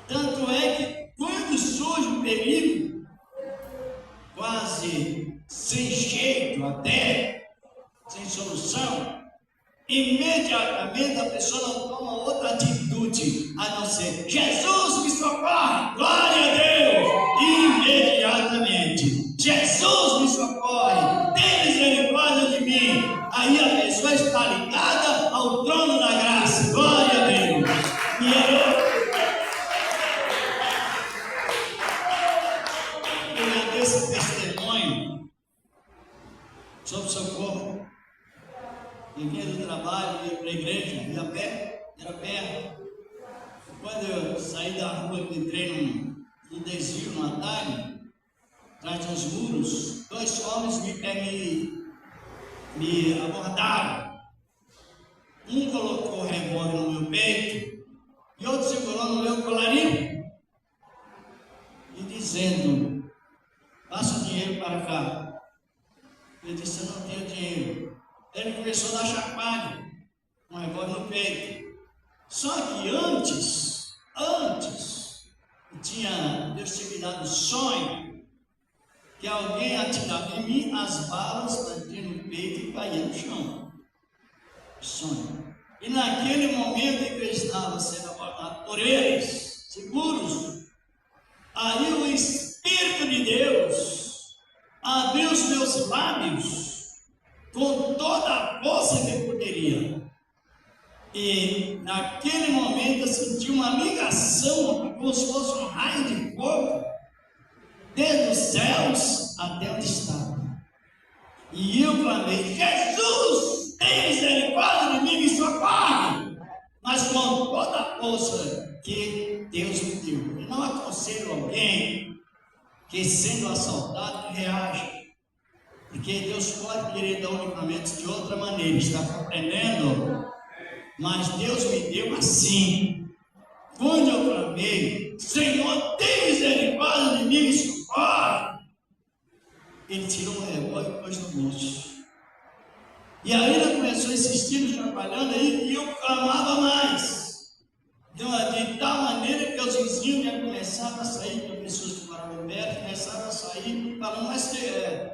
Speaker 2: Tanto é que quando surge um perigo, quase sem jeito, até sem solução, imediatamente a pessoa não toma outra atitude, a não ser: Jesus me socorre, glória a Deus, imediatamente. Jesus me socorre, tem misericórdia de mim. Aí a pessoa está ligada ao trono da graça, glória a Deus. E eu desse testemunho sobre socorro. Eu vinha do trabalho, ia para a igreja, ia a pé, era perto. Quando eu saí da rua, entrei num desvio, num atalho, atrás dos muros, dois homens me abordaram. Um colocou o revólver no meu peito e outro segurou no meu colarinho e dizendo: passa o dinheiro para cá. Eu disse: eu não tenho dinheiro. Ele começou a dar chacoalho com o revólver no peito. Só que antes, Deus tinha me dado um sonho que alguém atirava em mim, as balas batiam no peito e caíam no chão. Sonho. E naquele momento em que eu estava sendo abordado por eles, seguros, aí o Espírito de Deus abriu os meus lábios com toda a força que eu poderia. E naquele momento eu senti uma ligação, como se fosse um raio de fogo, desde os céus até onde estava. E eu clamei: Jesus, tem misericórdia de mim, me socorre! Mas com toda a força que Deus me deu. Eu não aconselho alguém que, sendo assaltado, reage. Porque Deus pode querer dar o livramento de outra maneira, está compreendendo? Mas Deus me deu assim. Quando eu clamei: Senhor, tem misericórdia de mim, me socorre! Ele tirou o revólver e pôs no bolso. E aí ele começou a insistir, me atrapalhando aí, e eu clamava mais. Então, de tal maneira que os vizinhos já começavam a sair, as pessoas que moravam perto, começaram a sair, falando, mas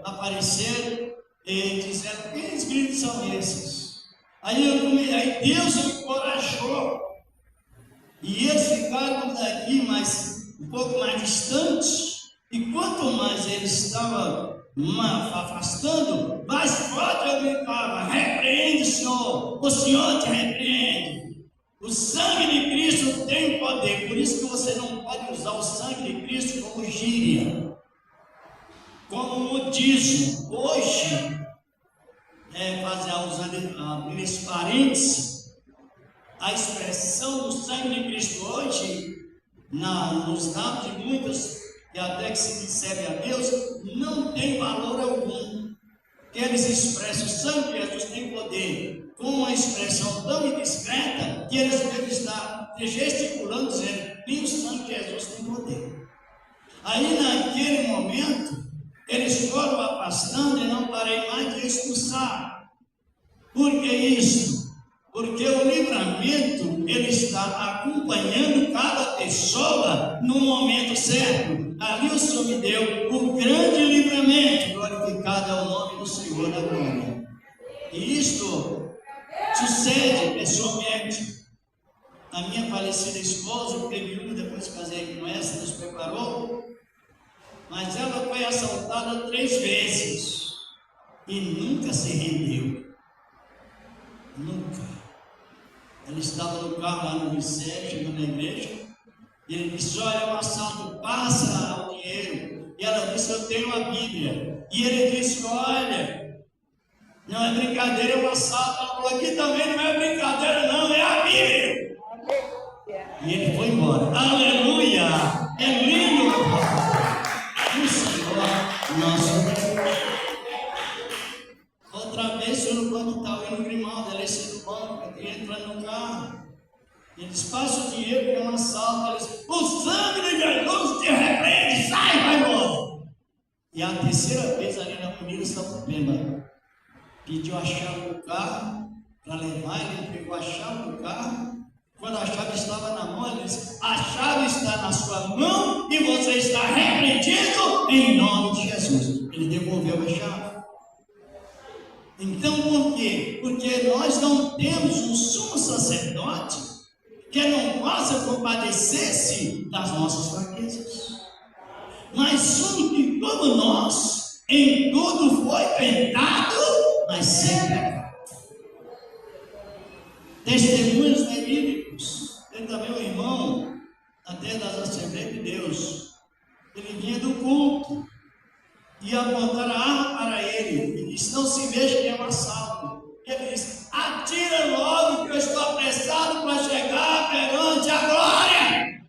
Speaker 2: apareceram, dizendo: que gritos são esses? Aí Deus me encorajou. E eles ficaram daqui um pouco mais distantes. E quanto mais ele estava afastando, mais forte eu gritava: repreende, Senhor, o Senhor te repreende. O sangue de Cristo tem poder, por isso que você não pode usar o sangue de Cristo como gíria, como modismo. Hoje, usando esse parênteses, a expressão do sangue de Cristo hoje, nos lábios de muitos, e até que se recebe a Deus, não tem valor algum. Que eles expressam: o sangue de Jesus tem poder, com uma expressão tão indiscreta que eles devem estar gesticulando, dizendo: e o sangue de Jesus tem poder. Aí naquele momento, eles foram afastando e não parei mais de expulsar. Por que isso? Porque o livramento, ele está acompanhando cada pessoa no momento certo. Ali o Senhor me deu o grande livramento, glorificado é o nome do Senhor da glória. E isto sucede pessoalmente. A minha falecida esposa, porque viúva, depois que casei com essa, nos preparou, mas ela foi assaltada 3 vezes e nunca se rendeu. Nunca. Ela estava no carro lá no ministério, chegando na igreja, e ele disse: olha, o assalto, passa o dinheiro. E ela disse: eu tenho a Bíblia. E ele disse: olha, não é brincadeira, é um assalto. Ela falou: aqui também não é brincadeira, não, é a Bíblia. E ele foi embora. Aleluia! É lindo o Senhor nosso. Outra vez, o senhor, quando estava indo no Grimaldo, ela desceu do banco, entrando no carro. Ele disse: passa o dinheiro, que é um assalto. Ela disse: o sangue de Jesus te repreende, sai, vai embora. E a terceira vez, ali na Avenida Sapopemba, pediu a chave do carro para levar. Ele pegou a chave do carro. Quando a chave estava na mão, ele disse: a chave está na sua mão e você está repreendido em nome de Jesus. Ele devolveu a chave. Então, por quê? Porque nós não temos um sumo sacerdote que não possa compadecer-se das nossas fraquezas, mas um que, como nós, em tudo foi tentado, mas sem pecado. Testemunhos verídicos. Tem também um irmão, até das Assembleias de Deus, ele vinha do culto e apontaram a arma para ele e disse: não se veja que é um assalto. Ele disse: atira logo, que eu estou apressado para chegar perante a glória.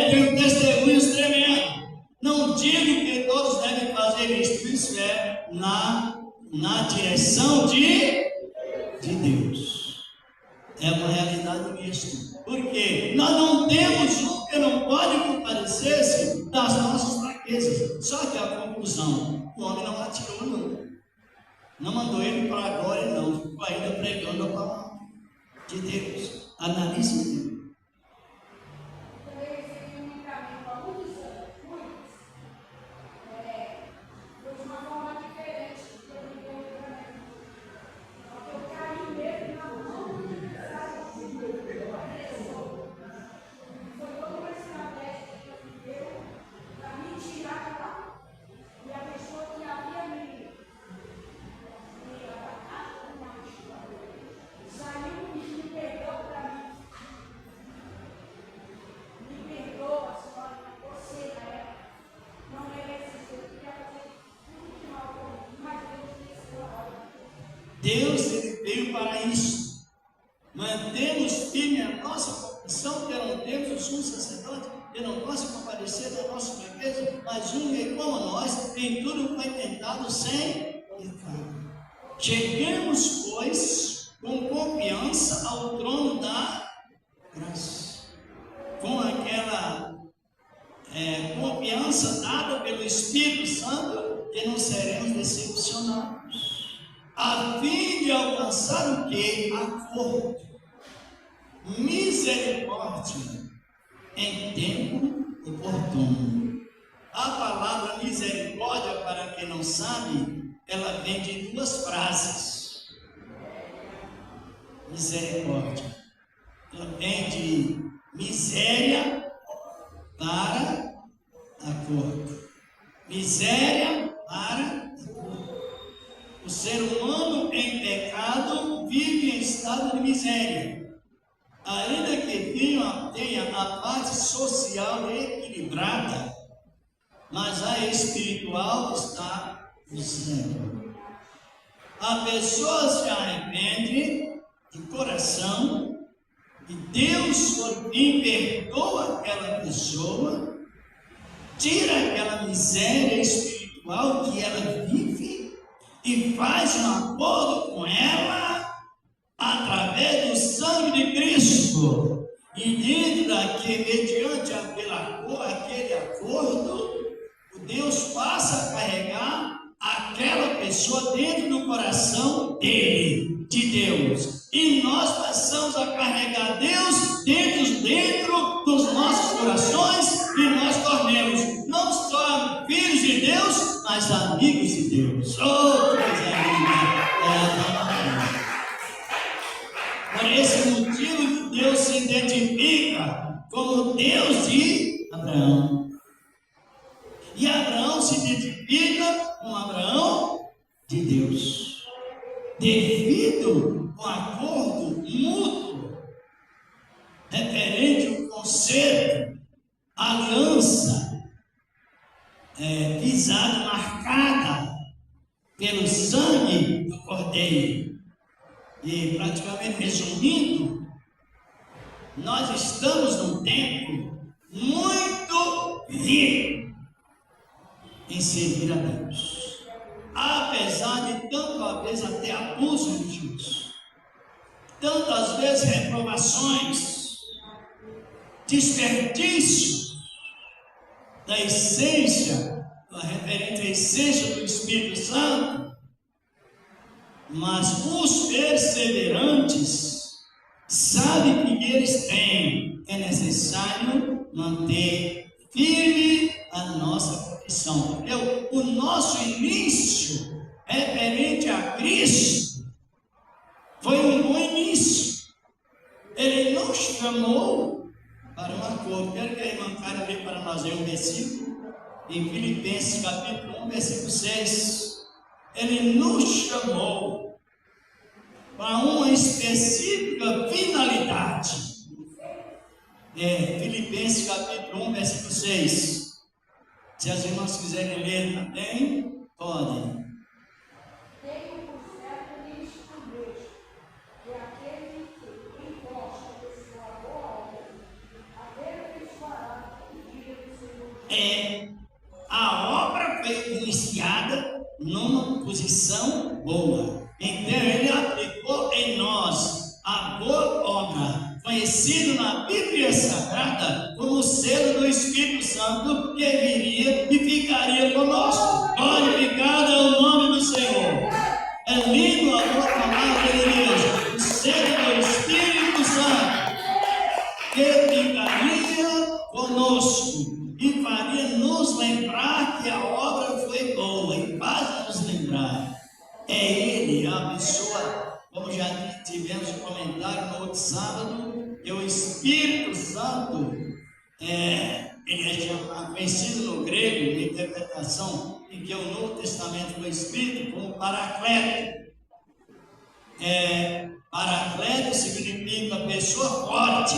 Speaker 2: Tem testemunhos tremendos. Não digo que todos devem fazer isso é na direção de Deus. É uma realidade mista. Porque nós não temos um que não pode compadecer-se das nossas fraquezas. Só que a conclusão: o homem não atirou, não mandou ele para a glória, não. Ficou ainda pregando a palavra de Deus. Analise Deus. Deus, ele veio para isso. Mantemos firme a nossa confissão, que não temos o sumo sacerdote, que não possa compadecer da nossa fraqueza, mas um que, como nós, em tudo foi tentado sem pecado. Cheguemos, pois, com confiança ao trono da graça, com aquela confiança dada pelo Espírito Santo, que não seremos decepcionados, a fim de alcançar o que? Acordo, misericórdia em tempo oportuno. A palavra misericórdia, para quem não sabe, ela vem de 2 frases. misericórdia. Também de miséria para acordo. Miséria para acordo. O ser humano em pecado vive em estado de miséria. Ainda que tenha a parte social equilibrada, mas a espiritual está miséria. A pessoa se arrepende de coração e Deus, por fim, perdoa aquela pessoa, tira aquela miséria espiritual que ela vive e faz um acordo com ela através do sangue de Cristo. E dentro daquele, mediante aquele acordo, Deus passa a carregar aquela pessoa dentro do coração dele, de Deus. E nós passamos a carregar Deus dentro dos nossos corações e nós tornemos não só filhos de Deus, mas amigos de Deus. Oh, coisa linda! Por esse motivo que Deus se identifica como Deus de Abraão. E Abraão se identifica com Abraão de Deus, devido ao acordo mútuo, referente ao conserto, aliança, pisada, marcada pelo sangue do Cordeiro. E praticamente resumindo, nós estamos num tempo muito rico em servir a Deus, apesar de tantas vezes até abuso religioso, tantas vezes reprovações, desperdício da essência, referente à essência do Espírito Santo, mas os perseverantes sabem que eles têm, é necessário manter firme a nossa confissão, porque o nosso início referente a Cristo foi um bom início. Ele nos chamou para um acordo. Quero que a irmã Cara lê para nós um versículo em Filipenses capítulo 1, versículo 6. Ele nos chamou para uma específica finalidade. Filipenses capítulo 1, versículo 6. Se as irmãs quiserem ler também, podem.
Speaker 6: Tenho por certo nisto mesmo, que aquele que em vós começou a boa obra, aperfeiçoará no dia do Senhor.
Speaker 2: A obra foi iniciada numa posição boa. Então ele aplicou em nós a boa obra, conhecido na Bíblia Sagrada como o selo do Espírito Santo que viria e ficaria conosco. Glorificado é o nome do Senhor. É lindo a tua palavra de Deus, o selo do Espírito Santo que ficaria conosco e faria nos lembrar que a obra foi boa e faz nos lembrar. É Ele, a pessoa, como já tivemos um comentário no outro sábado, que o Espírito Santo, ele é conhecido no grego, na interpretação, em que o Novo Testamento foi escrito como Paracleto. Paracleto significa pessoa forte.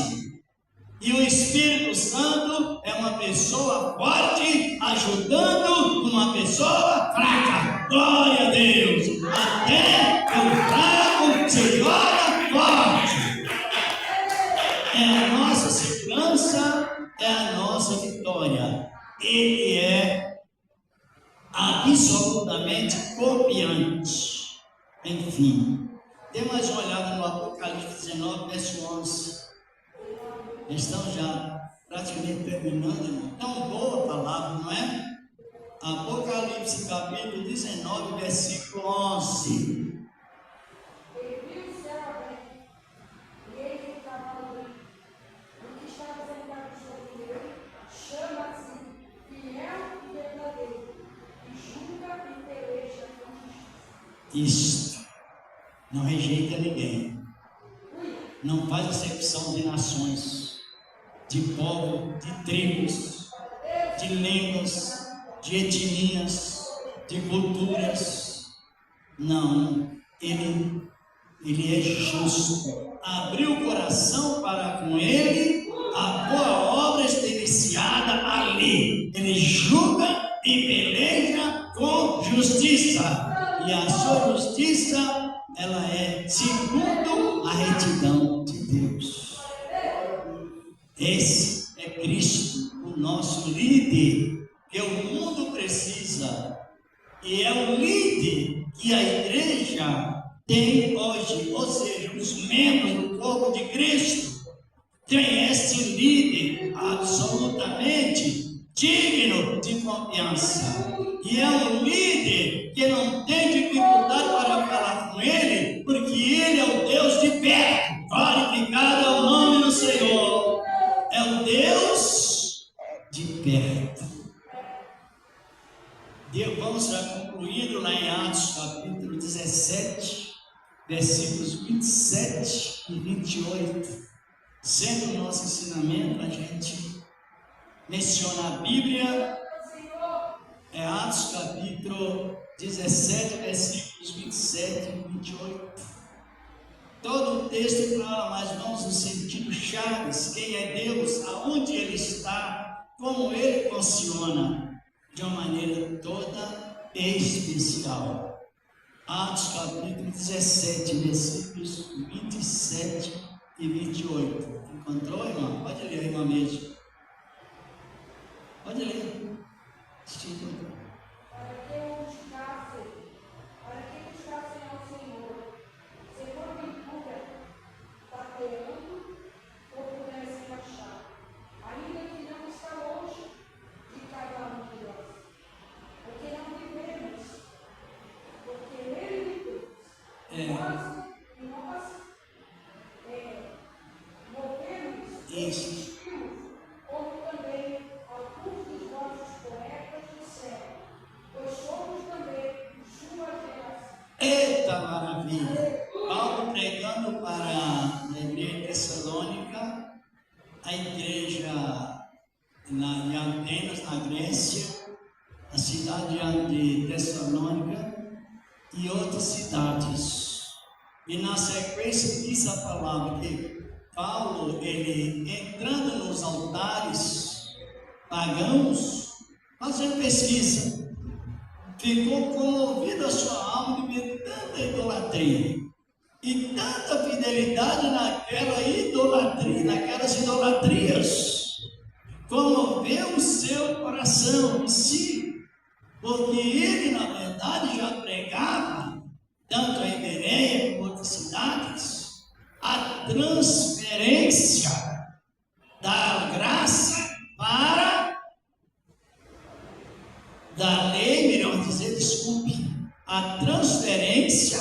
Speaker 2: E o Espírito Santo é uma pessoa forte, ajudando uma pessoa fraca. Glória a Deus! Até o fraco se torna forte. É a nossa segurança, é a nossa vitória. Ele é absolutamente confiante. Enfim, dê mais uma olhada no Apocalipse 19, verso 11. Estamos já praticamente terminando, irmão. Tão boa a palavra, não é? Apocalipse capítulo 19, versículo 11.
Speaker 6: Ele viu o céu aberto, e eis um cavalo branco. O que estava sentado sobre ele chama-se Fiel e Verdadeiro, e julga e peleja com justiça.
Speaker 2: Isto não rejeita ninguém. não faz acepção de nações, de povo, de tribos, de línguas, de etnias, de culturas. Não, Ele é justo. Abriu o coração para com Ele a boa obra está iniciada ali. Ele julga e peleja com justiça. E a sua justiça, ela é segundo a retidão de Deus. Esse é Cristo, o nosso líder, que o mundo precisa. E é o líder que a igreja tem hoje, ou seja, os membros do corpo de Cristo tem este líder absolutamente digno de confiança. E é um líder que não tem dificuldade para falar com ele, porque ele é o Deus de perto. Glorificado é o nome do Senhor. É o Deus de perto. Vamos já concluindo lá em Atos capítulo 17, versículos 27 e 28. Sendo o nosso ensinamento, a gente menciona a Bíblia, é Atos capítulo 17, versículos 27 e 28. Todo o texto fala, mas vamos no sentido chaves, quem é Deus, aonde Ele está, como Ele funciona, de uma maneira toda especial. Atos capítulo 17, versículos 27 e 28. Encontrou, irmão? Pode ler, irmã mesmo. Pode ler.
Speaker 6: Para que buscassem ao Senhor, se porventura, pateando, ou pudessem achar, ainda que não está longe de cada um de nós, porque não vivemos, porque Ele vivemos, nós movemos e existimos, como também alguns dos nossos poetas do céu, pois somos também sua geração.
Speaker 2: Eita maravilha! Paulo pregando para a igreja de Tessalônica, a igreja de Atenas, na Grécia, a cidade de Tessalônica e outras cidades. E na sequência diz a palavra que Paulo, ele entrando nos altares pagãos, fazendo pesquisa, ficou comovido a sua alma de ver tanta idolatria e tanta fidelidade naquelas idolatrias. Comoveu o seu coração em si, porque ele, na verdade, já pregava, tanto em Bereia como em outras cidades, a transferência da graça para da lei, melhor dizer, desculpe, a transferência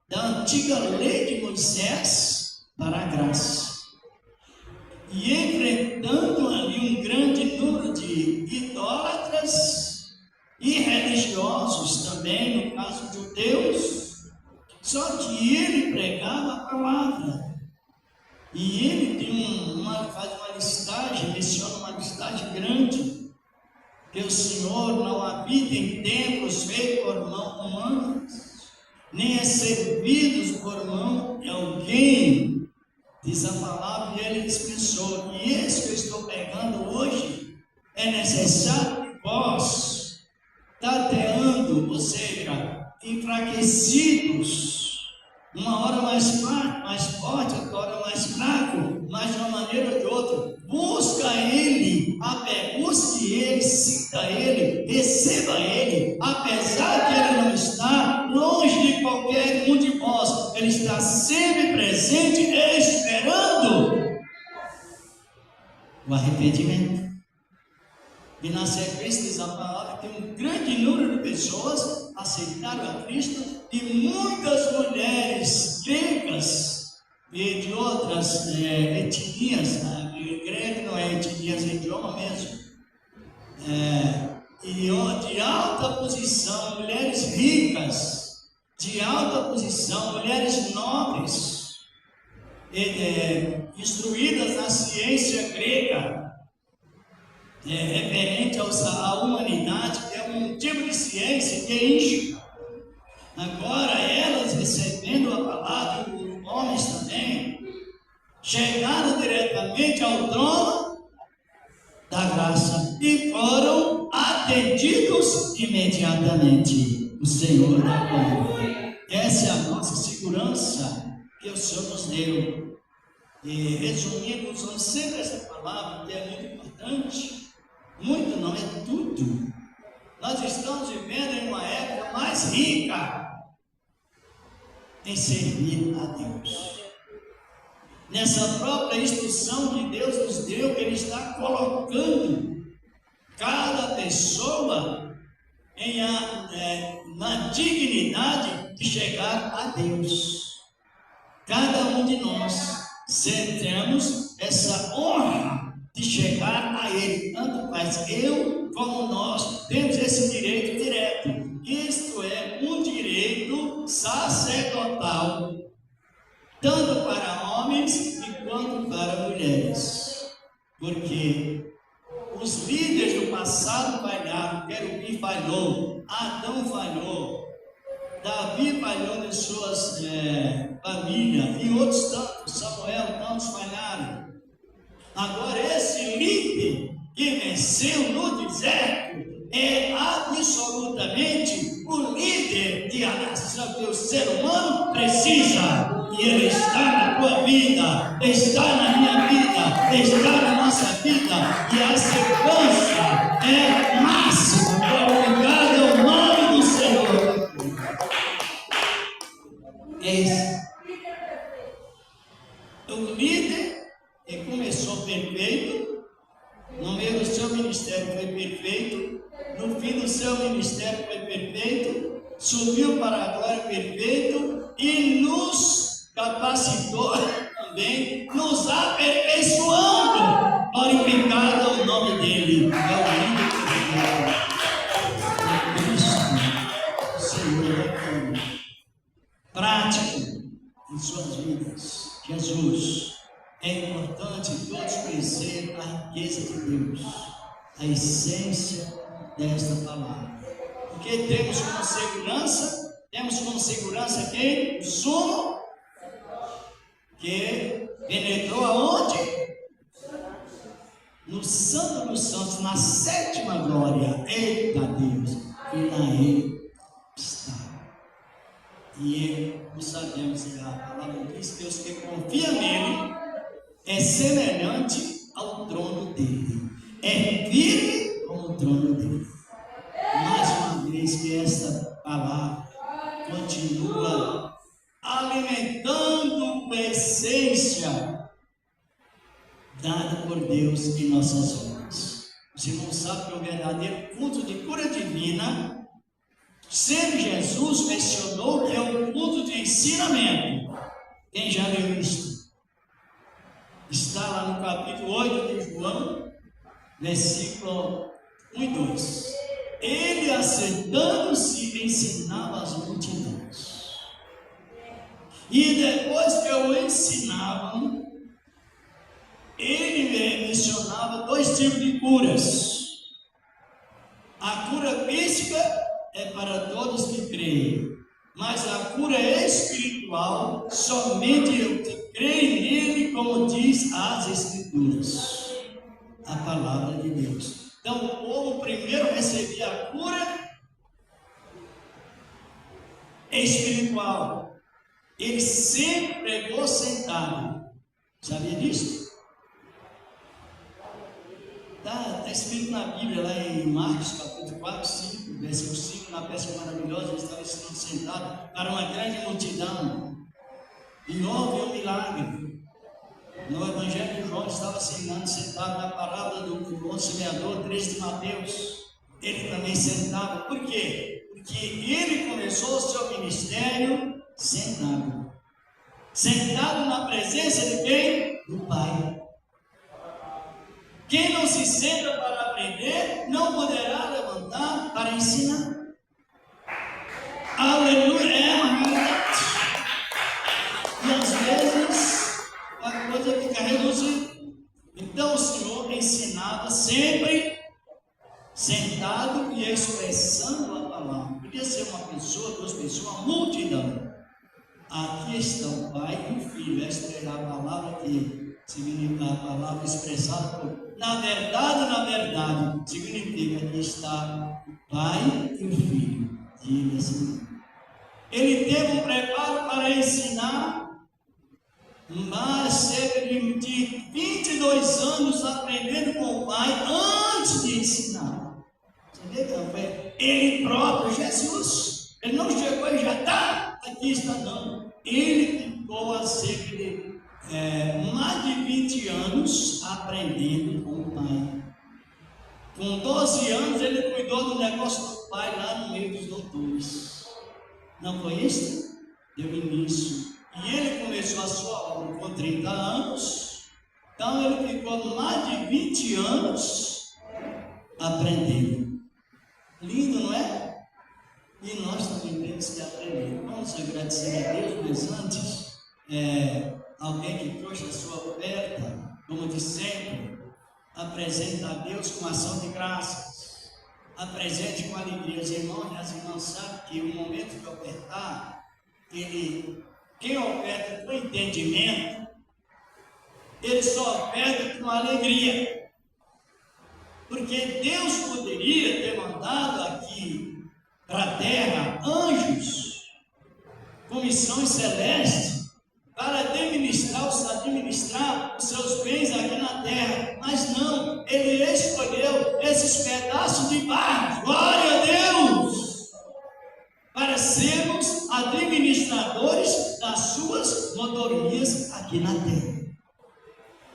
Speaker 2: da antiga lei de Moisés para a graça. E enfrentando ali um grande número de idólatras e religiosos também, no caso de judeus, só que ele pregava a palavra. E ele tem faz uma listagem, menciona uma listagem grande, que o Senhor não habita em templos feitos por mão humana, nem é servidos por mão de alguém. Diz a palavra, e ele dispensou. E esse que eu estou pregando hoje, é necessário que vós, tateando, ou seja, enfraquecidos, uma hora mais forte, outra hora mais fraco, mas de uma maneira ou de outra, busca Ele, busque Ele, sinta Ele, receba Ele, apesar que Ele não está longe de qualquer um de vós, Ele está sempre presente, esperando o arrependimento. E na sequência diz a palavra que um grande número de pessoas aceitaram a Cristo e muitas mulheres gregas e de outras etnias, grego não é etnias, é idioma mesmo, e de alta posição, mulheres ricas, de alta posição, mulheres nobres, instruídas na ciência grega, referente à humanidade, que é um tipo de ciência teística. Agora, elas recebendo a palavra, os homens também, chegaram diretamente ao trono da graça e foram atendidos imediatamente. O Senhor da glória. Essa é a nossa segurança que o Senhor nos deu. E resumindo, usando sempre essa palavra, que é muito importante. Muito não, é tudo. Nós estamos vivendo em uma época mais rica em servir a Deus. Nessa própria instrução que Deus nos deu, que Ele está colocando cada pessoa na dignidade de chegar a Deus. Cada um de nós temos essa honra de chegar a Ele. Tanto faz eu como nós temos esse direito direto. Isto é um direito sacerdotal, tanto para homens quanto para mulheres. Porque os líderes do passado falharam, Querubim falhou, Adão falhou, Davi falhou em suas famílias, e outros tantos, Samuel, tantos falharam. Agora esse líder que venceu no deserto é absolutamente o líder que a nação, que o ser humano precisa. E ele está na tua vida, está na minha vida, está na nossa vida. E a segurança é máxima. Glorificado é o nome do Senhor. O líder que começou perfeito, no meio do seu ministério foi perfeito, no fim do seu ministério foi perfeito, subiu para a glória perfeito e nos capacitou também, nos aperfeiçoando. Glorificado é o nome dele. É o líder perfeito. O Senhor é prático em suas vidas. Jesus, é importante todos conhecer a riqueza de Deus, a essência desta palavra. Porque temos como segurança quem? O sumo, que penetrou aonde? No Santo dos Santos, na sétima glória. Eita Deus, e na Ele está. E nós sabemos que a palavra diz que Deus que confia nele é semelhante ao trono dele, é firme como o trono dele. Mais uma vez que esta palavra continua alimentando a essência dada por Deus em nossas vidas. Os irmãos sabem que o verdadeiro culto de cura divina, sempre Jesus mencionou que é um culto de ensinamento. Quem já leu isto? Está lá no capítulo 8 de João, versículo 1 e 2. Ele, assentando-se, ensinava as multidões. E depois que eu ensinava, ele mencionava dois tipos de curas. A cura física é para todos que creem, mas a cura espiritual somente eu que creio nele, como diz as Escrituras, a palavra de Deus. Então o povo primeiro recebia a cura espiritual. Ele sempre pregou sentado. Sabia disso? Está escrito na Bíblia, lá em Marcos, capítulo 4, 5, versículo 5, na peça maravilhosa, ele estava ensinando sentado para uma grande multidão. E houve um milagre. No Evangelho de João, estava ensinando sentado na palavra do bom semeador, 3 de Mateus. Ele também sentava. Por quê? Porque ele começou o seu ministério sentado. Sentado na presença de quem? Do Pai. Quem não se senta para aprender, não poderá levantar para ensinar. Aleluia! E às vezes ensinava sempre sentado e expressando a palavra. Podia ser uma pessoa, duas pessoas, uma multidão. Aqui estão o Pai e o Filho. Esta é a palavra que significa a palavra expressada por. Na verdade, significa que está o Pai e o Filho. Diga assim. Ele teve um preparo para ensinar, mas cerca de 22 anos aprendendo com o Pai antes de ensinar. Você vê que não foi ele próprio, Jesus. Ele não chegou e já está, aqui está não. Ele ficou há cerca de mais de 20 anos aprendendo com o Pai. Com 12 anos ele cuidou do negócio do Pai lá no meio dos doutores. Não foi isso? Deu início. E ele começou a sua obra com 30 anos. Então ele ficou mais de 20 anos aprendendo. Lindo, não é? E nós também temos que aprender. Vamos agradecer a Deus, mas antes, alguém que trouxe a sua oferta, como de sempre, apresenta a Deus com ação de graças. Apresente com alegria. Os irmãos e as irmãs sabem que o momento de ofertar, quem oferta com entendimento, ele só oferta com alegria. Porque Deus poderia ter mandado aqui para a terra anjos, comissões celestes, para administrar os seus bens aqui na terra, mas não, ele escolheu esses pedaços de barro, glória a Deus, para sermos administradores das suas motorias aqui na terra.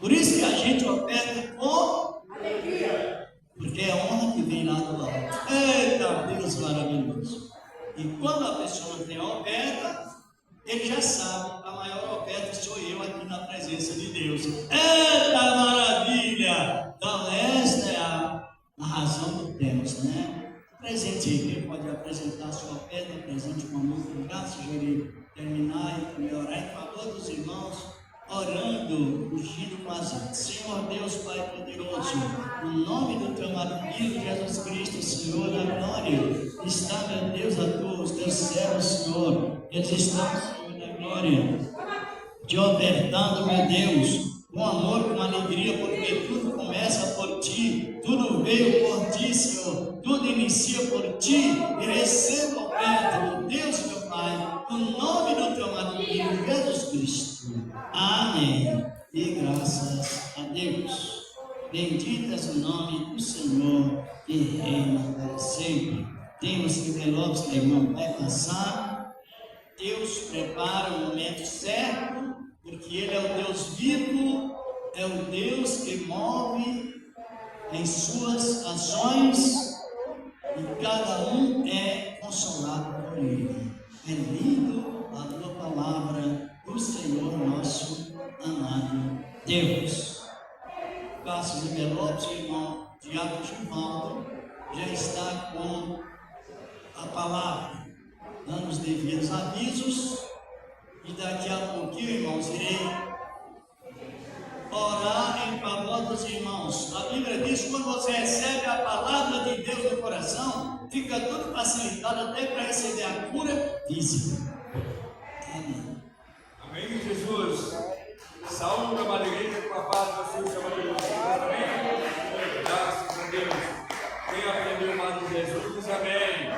Speaker 2: Por isso que a gente oferta com alegria, porque é a honra que vem lá do alto. Eita, Deus maravilhoso! E quando a pessoa não tem a oferta, ele já sabe, a maior oferta sou eu aqui na presença de Deus. Eita maravilha! Então esta é a razão que temos, né? Presente, quem pode apresentar a sua oferta, presente com a mão de graça, sugerir terminar e também orar em favor dos irmãos, orando, ungindo com azeite. Senhor Deus, Pai poderoso, no nome do teu amado Filho Jesus Cristo, Senhor da glória, está, meu Deus, a tu, os teus servos, Senhor, eles estão, Senhor da glória, te ofertando, meu Deus, com amor, com alegria, porque tudo começa por ti, tudo veio por ti, Senhor, tudo inicia por ti, e receba a oferta, meu Deus, meu Pai, no nome do teu amado Filho Jesus Cristo. Amém. E graças a Deus. Benditas o nome do Senhor que reina para sempre. Temos envelopes que a irmã vai passar. Deus prepara o momento certo, porque Ele é o Deus vivo, é o Deus que move em suas ações e cada um é consolado por Ele. É lindo a tua palavra do Senhor nosso amado Deus. Faça os envelopes, irmão Diabo Givaldo já está com a palavra, dando os devidos avisos, e daqui a pouquinho, irmãos, irei orar em favor dos irmãos. A Bíblia diz que quando você recebe a palavra de Deus no coração, fica tudo facilitado até para receber a cura física. Amém.
Speaker 1: Amém, Jesus. Saúde, amada igreja, com a paz do Senhor, chama de Deus. Amém. Graças a Deus. Quem aprendeu mais de Jesus, diz amém.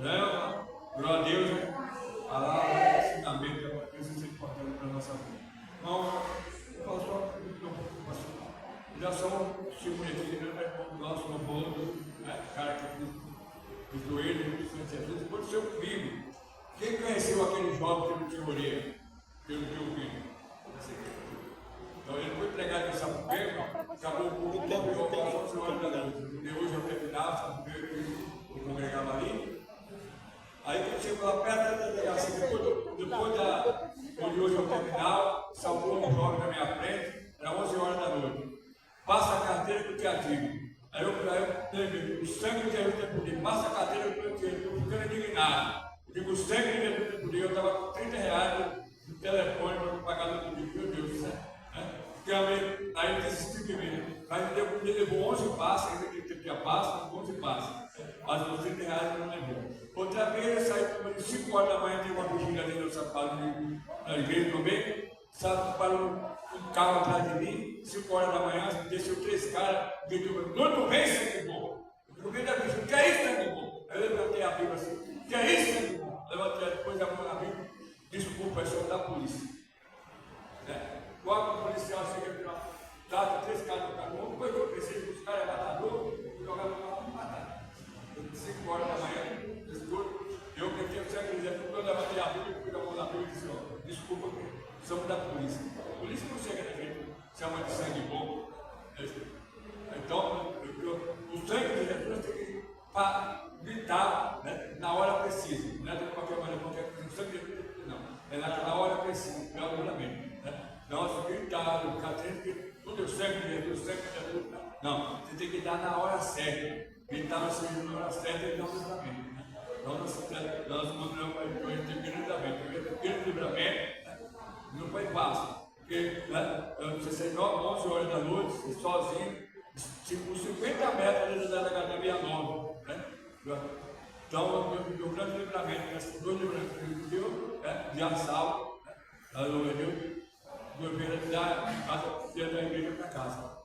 Speaker 1: Não, glória a Deus, né? Palavra, ensinamento, é uma coisa importante para a nossa vida. Irmão, já sou testemunha aqui, né? Nosso novo, né? Cara que do joelho, do Senhor Jesus, pode ser o filho. Quem conheceu aquele jovem que não tinha orelha? Pelo teu filho. Então ele foi pregado em Sapucaí, acabou o culto, terminou com a sua hora da noite. Hoje eu terminava, Sapucaí, eu congregava ali. Aí quando chegou lá perto da delegacia, depois de hoje eu terminar, salvou um jovem na minha frente, era 11 horas da noite. Passa a carteira que eu te ativo. Aí eu lembrei, o sangue de Jesus tem poder, passa a carteira que eu te ativo, estou ficando indignado. Digo, o sangue de Jesus tem poder, eu estava com 30 reais no telefone para pagar no dia, meu Deus, né? Aí desisti de mim. Mas ele levou 11 passos, ainda que tinha passo, 11 passos. Mas os 30 reais ele não levou. Outra vez ele saiu às 5 horas da manhã, tem uma vigília ali no sapato na igreja também. Sabe, parou um carro atrás de mim, 5 horas da manhã, desceu 3 caras, gritou: não vem sangue bom. No meio da vigília: que é isso, sangue bom? Aí eu levantei a Bíblia assim: que é isso, sangue bom? Levantei depois a mão na Bíblia: desculpa, é só da polícia. Quando o policial chega aqui, trata 3 caras no carro, depois eu pensei que os caras é matador, jogaram o carro e mataram. 5 horas da manhã, eu peguei o sangue dizendo: quando eu levantei a Bíblia, eu fui da mão na Bíblia e disse: desculpa, somos da polícia. A polícia não chega na gente, chama de sangue bom. Então, o sangue de Jesus tem que gritar, né, na hora precisa, não é de qualquer maneira, qualquer coisa. O sangue de Jesus não, é na hora precisa, é o fundamento. Nós gritar, tudo é o sangue de Jesus, o sangue de Jesus. Não, você tem que dar na hora certa, gritar no sangue na hora certa e não no livramento. Nós mandamos para o livramento, não foi fácil, porque você sai 11 horas da noite, sozinho, por 50 metros da academia nova. Então, o grande livramento, esses 2 livramentos que deu, de assalto, o governo da igreja para casa.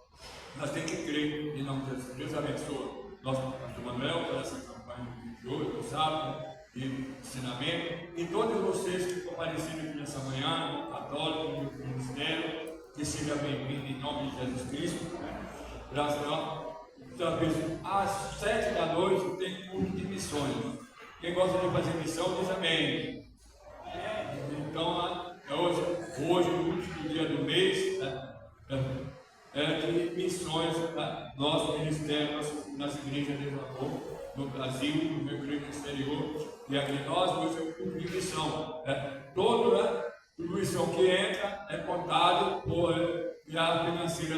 Speaker 1: Nós temos que crer em nome de Jesus. Deus abençoe nosso pastor Manuel por essa campanha de hoje, do sábado, de ensinamento, e todos vocês que compareceram aqui nessa manhã, católico, do ministério, que seja bem-vindo em nome de Jesus Cristo. Graças a Deus. Então, às 7 da noite tem culto de missões. Quem gosta de fazer missão diz amém. Então, hoje, no último dia do mês, de missões, nosso ministério, nas igrejas de amor, no Brasil, no meu igreja exterior, e aqui nós, hoje é o culto de missão. Toda missão que entra é contado por a financeira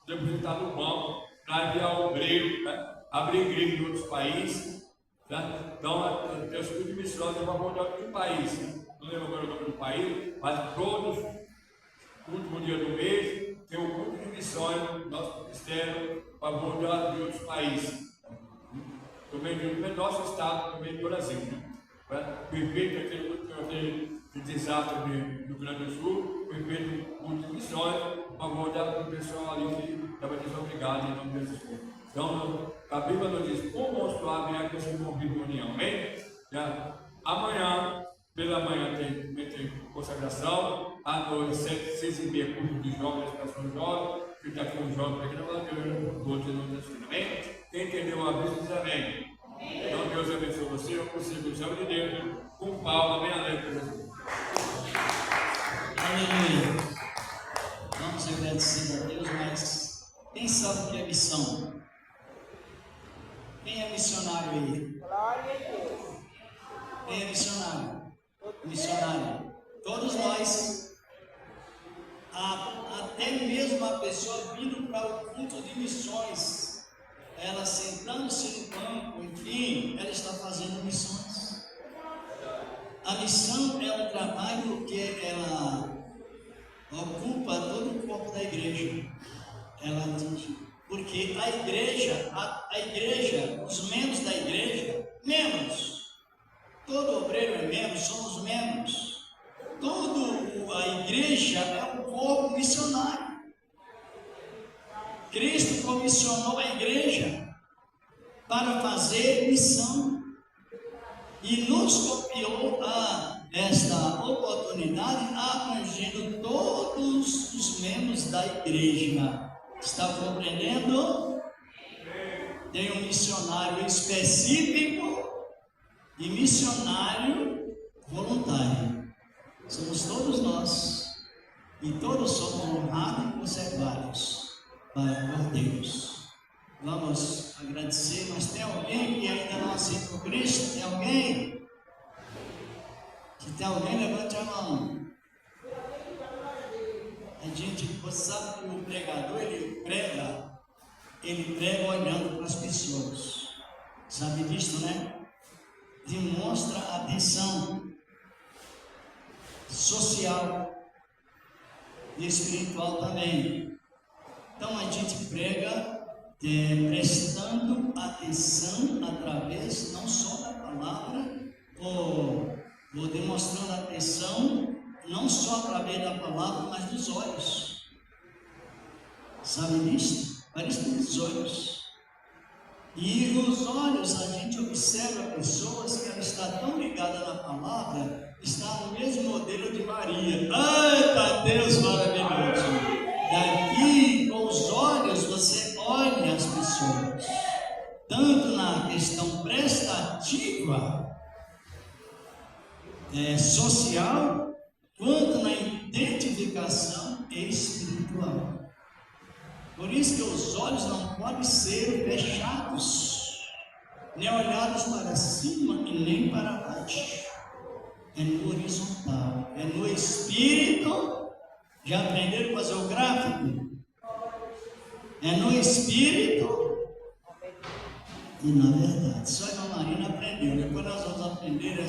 Speaker 1: depositada no banco, para enviar obreiro, abrir igreja em outros países. Então, tem os cultos de missões para abordar outro país. Não lembro agora o nome do país, mas todos, no último dia do mês, tem o culto de missões do nosso ministério para abordar de outros países. Também do nosso estado, também do Brasil. Perfeito aquele desastre do Rio Grande do Sul, perfeito culto de missões para abordar o pessoal ali que estava desobrigado em nome de Jesus. Então, a Bíblia nos diz: como suave é que você convida a união. Amém? Amanhã, pela manhã, tem consagração. À noite, 6h30, culto de jovens, educação de jovens. Que está aqui um jovem aqui na bandeira, outro não está assim. Amém? Quem entendeu a Bíblia diz amém. Então, Deus abençoe você. Eu consigo o céu de Deus com Paulo. Amém? Aleluia.
Speaker 2: Aleluia. Vamos agradecer a Deus, mas quem sabe o que é missão? Quem é missionário aí?
Speaker 3: Glória a Deus.
Speaker 2: Quem é missionário? Missionário. Todos nós. Até mesmo a pessoa vindo para o culto de missões, ela sentando-se no banco, enfim, ela está fazendo missões. A missão é um trabalho que ela ocupa todo o corpo da igreja. Porque a igreja, os membros da igreja, todo obreiro é membro, somos membros. Toda a igreja é um corpo missionário. Cristo comissionou a igreja para fazer missão e nos confiou esta oportunidade, abrangendo todos os membros da igreja. Está compreendendo? Tem um missionário específico e missionário voluntário. Somos todos nós, e todos somos honrados e conservados por Deus. Vamos agradecer, mas tem alguém que ainda não aceitou Cristo? Tem alguém? Se tem alguém, levante a mão. A gente sabe que o pregador, ele prega olhando para as pessoas. Sabe disso, né? Demonstra atenção social e espiritual também. Então a gente prega prestando atenção através não só da palavra, ou demonstrando atenção não só através da palavra, mas dos olhos. Sabe disso? Parece dos olhos. E os olhos, a gente observa pessoas que ela está tão ligada na palavra, está no mesmo modelo de Maria. Eita Deus maravilhoso! Daqui, com os olhos, você olha as pessoas, tanto na questão prestativa, social, quanto na identificação espiritual. Por isso que os olhos não podem ser fechados, nem olhados para cima e nem para baixo. É no horizontal, é no espírito. Já aprenderam a fazer o gráfico? É no espírito e na verdade. Só a irmã Marina aprendeu. Depois nós vamos aprender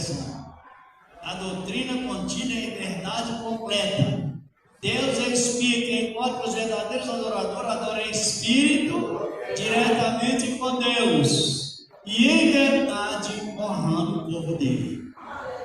Speaker 2: a doutrina contida em verdade completa. Deus é Espírito, enquanto os verdadeiros adoradores adoram em Espírito, diretamente com Deus, e em verdade honrando o povo dele.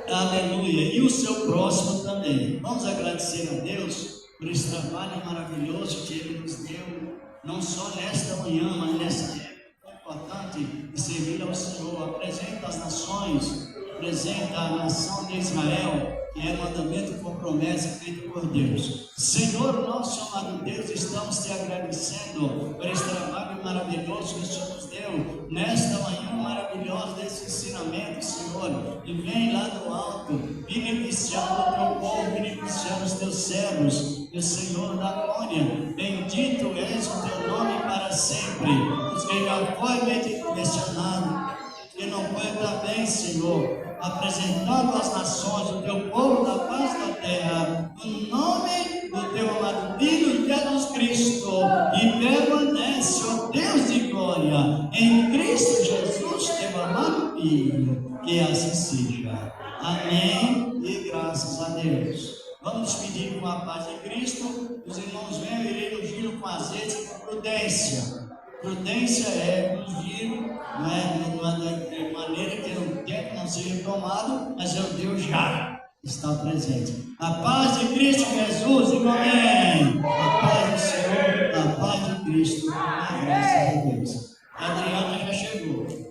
Speaker 2: Aleluia! E o seu próximo também. Vamos agradecer a Deus por esse trabalho maravilhoso que Ele nos deu, não só nesta manhã, mas nessa época importante de servir ao Senhor. Apresenta as nações, apresenta a nação de Israel, que é mandamento com promessa feito por Deus. Senhor, nosso amado Deus, estamos te agradecendo por esse trabalho maravilhoso que o Senhor nos deu nesta manhã maravilhosa desse ensinamento, Senhor. E vem lá do alto, beneficiando o teu povo, beneficiando os teus servos, e o Senhor da glória. Bendito és o teu nome para sempre. Os que já foi mencionado, que não foi também, Senhor, apresentando às nações o teu povo da paz da terra, no nome do teu amado Filho Jesus Cristo, e permanece, ó Deus de glória, em Cristo Jesus, teu amado Filho, que assim seja. Amém e graças a Deus. Vamos despedir com a paz de Cristo. Os irmãos venham, irei ungir com azeite e com prudência. Prudência é ungir, não é de maneira que o tempo não seja tomado, mas é o Deus já está presente. A paz de Cristo Jesus, diga amém. A paz do Senhor, a paz de Cristo, a graça de Deus. A Adriana já chegou.